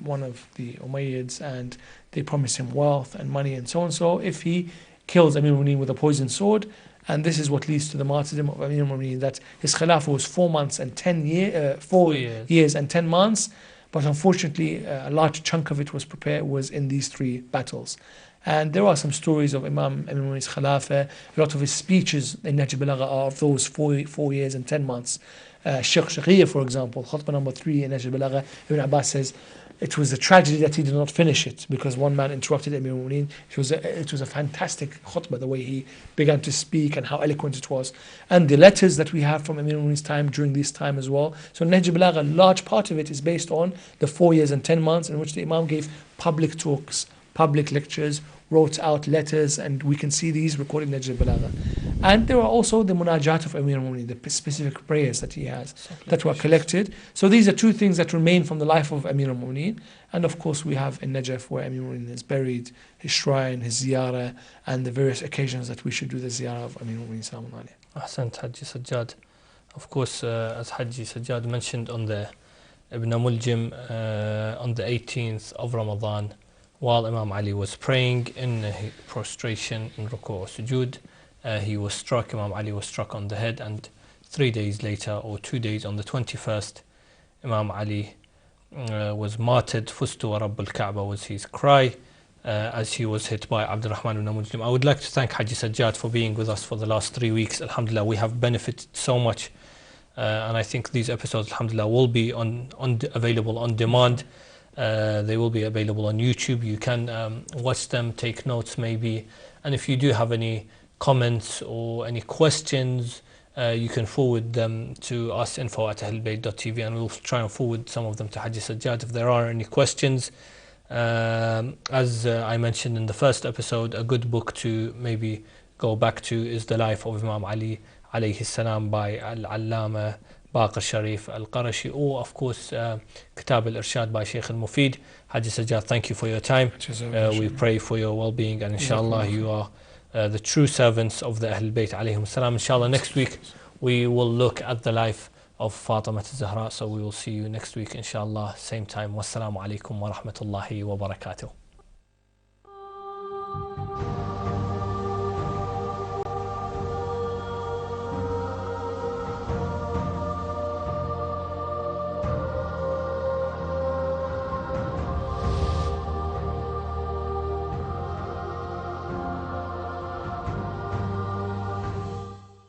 Speaker 2: one of the Umayyads, and they promise him wealth and money and so on. So if he kills Amir al-Mu'mineen with a poisoned sword, and this is what leads to the martyrdom of Amir al-Mu'mineen, that his Khilafah was 4 months and 4 years and 10 months. But unfortunately, a large chunk of it was in these 3 battles. And there are some stories of Imam Amir al-Mu'mineen's Khilafah. A lot of his speeches in Najib al-Agha are of those 4 years and 10 months. Shaykh, for example, Khutbah number 3 in Najib al-Agha, Ibn Abbas says, it was a tragedy that he did not finish it because one man interrupted Amir al-Mu'mineen. It was a fantastic khutbah, the way he began to speak and how eloquent it was. And the letters that we have from Amir al-Mu'mineen's time during this time as well. So Najib al-Agha, a large part of it is based on the 4 years and 10 months in which the Imam gave public talks, public lectures, wrote out letters, and we can see these recorded in Najib al-Agha. And there are also the munajat of Amir al-Mu'mineen, the specific prayers that he has that were collected. So these are 2 things that remain from the life of Amir al-Mu'mineen. And of course we have in Najaf where Amir al-Mu'mineen is buried, his shrine, his ziyarah, and the various occasions that we should do the ziyarah of Amir al-Mu'mineen. Salamun alayhi.
Speaker 1: Ahsant, Haji Sajjad. Of course, as Haji Sajjad mentioned on the Ibn Muljim, on the 18th of Ramadan, while Imam Ali was praying in prostration in ruku' or sujood, Imam Ali was struck on the head, and 3 days later, or 2 days, on the 21st, Imam Ali was martyred. Fustu wa Rabbul Kaaba was his cry as he was hit by Abdurrahman ibn Muslim. I would like to thank Haji Sajjad for being with us for the last 3 weeks. Alhamdulillah, we have benefited so much. And I think these episodes, alhamdulillah, will be available on demand. They will be available on YouTube. You can watch them, take notes maybe. And if you do have any comments or any questions, you can forward them to us, info@ahlulbayt.tv, and we'll try and forward some of them to Haji Sajjad if there are any questions. As I mentioned in the first episode, a good book to maybe go back to is The Life of Imam Ali alayhi salam by Al-Allama Baqir Sharif Al-Qarashi, or of course Kitab Al-Irshad by Sheikh Al-Mufid. Haji Sajjad, thank you for your time. We pray for your well-being, and inshallah you are the true servants of the Ahlulbayt alayhim salam. Inshallah next week we will look at the life of Fatima al-Zahra. So we will see you next week inshallah, same time. Wassalamu alaikum wa rahmatullahi wa barakatuh.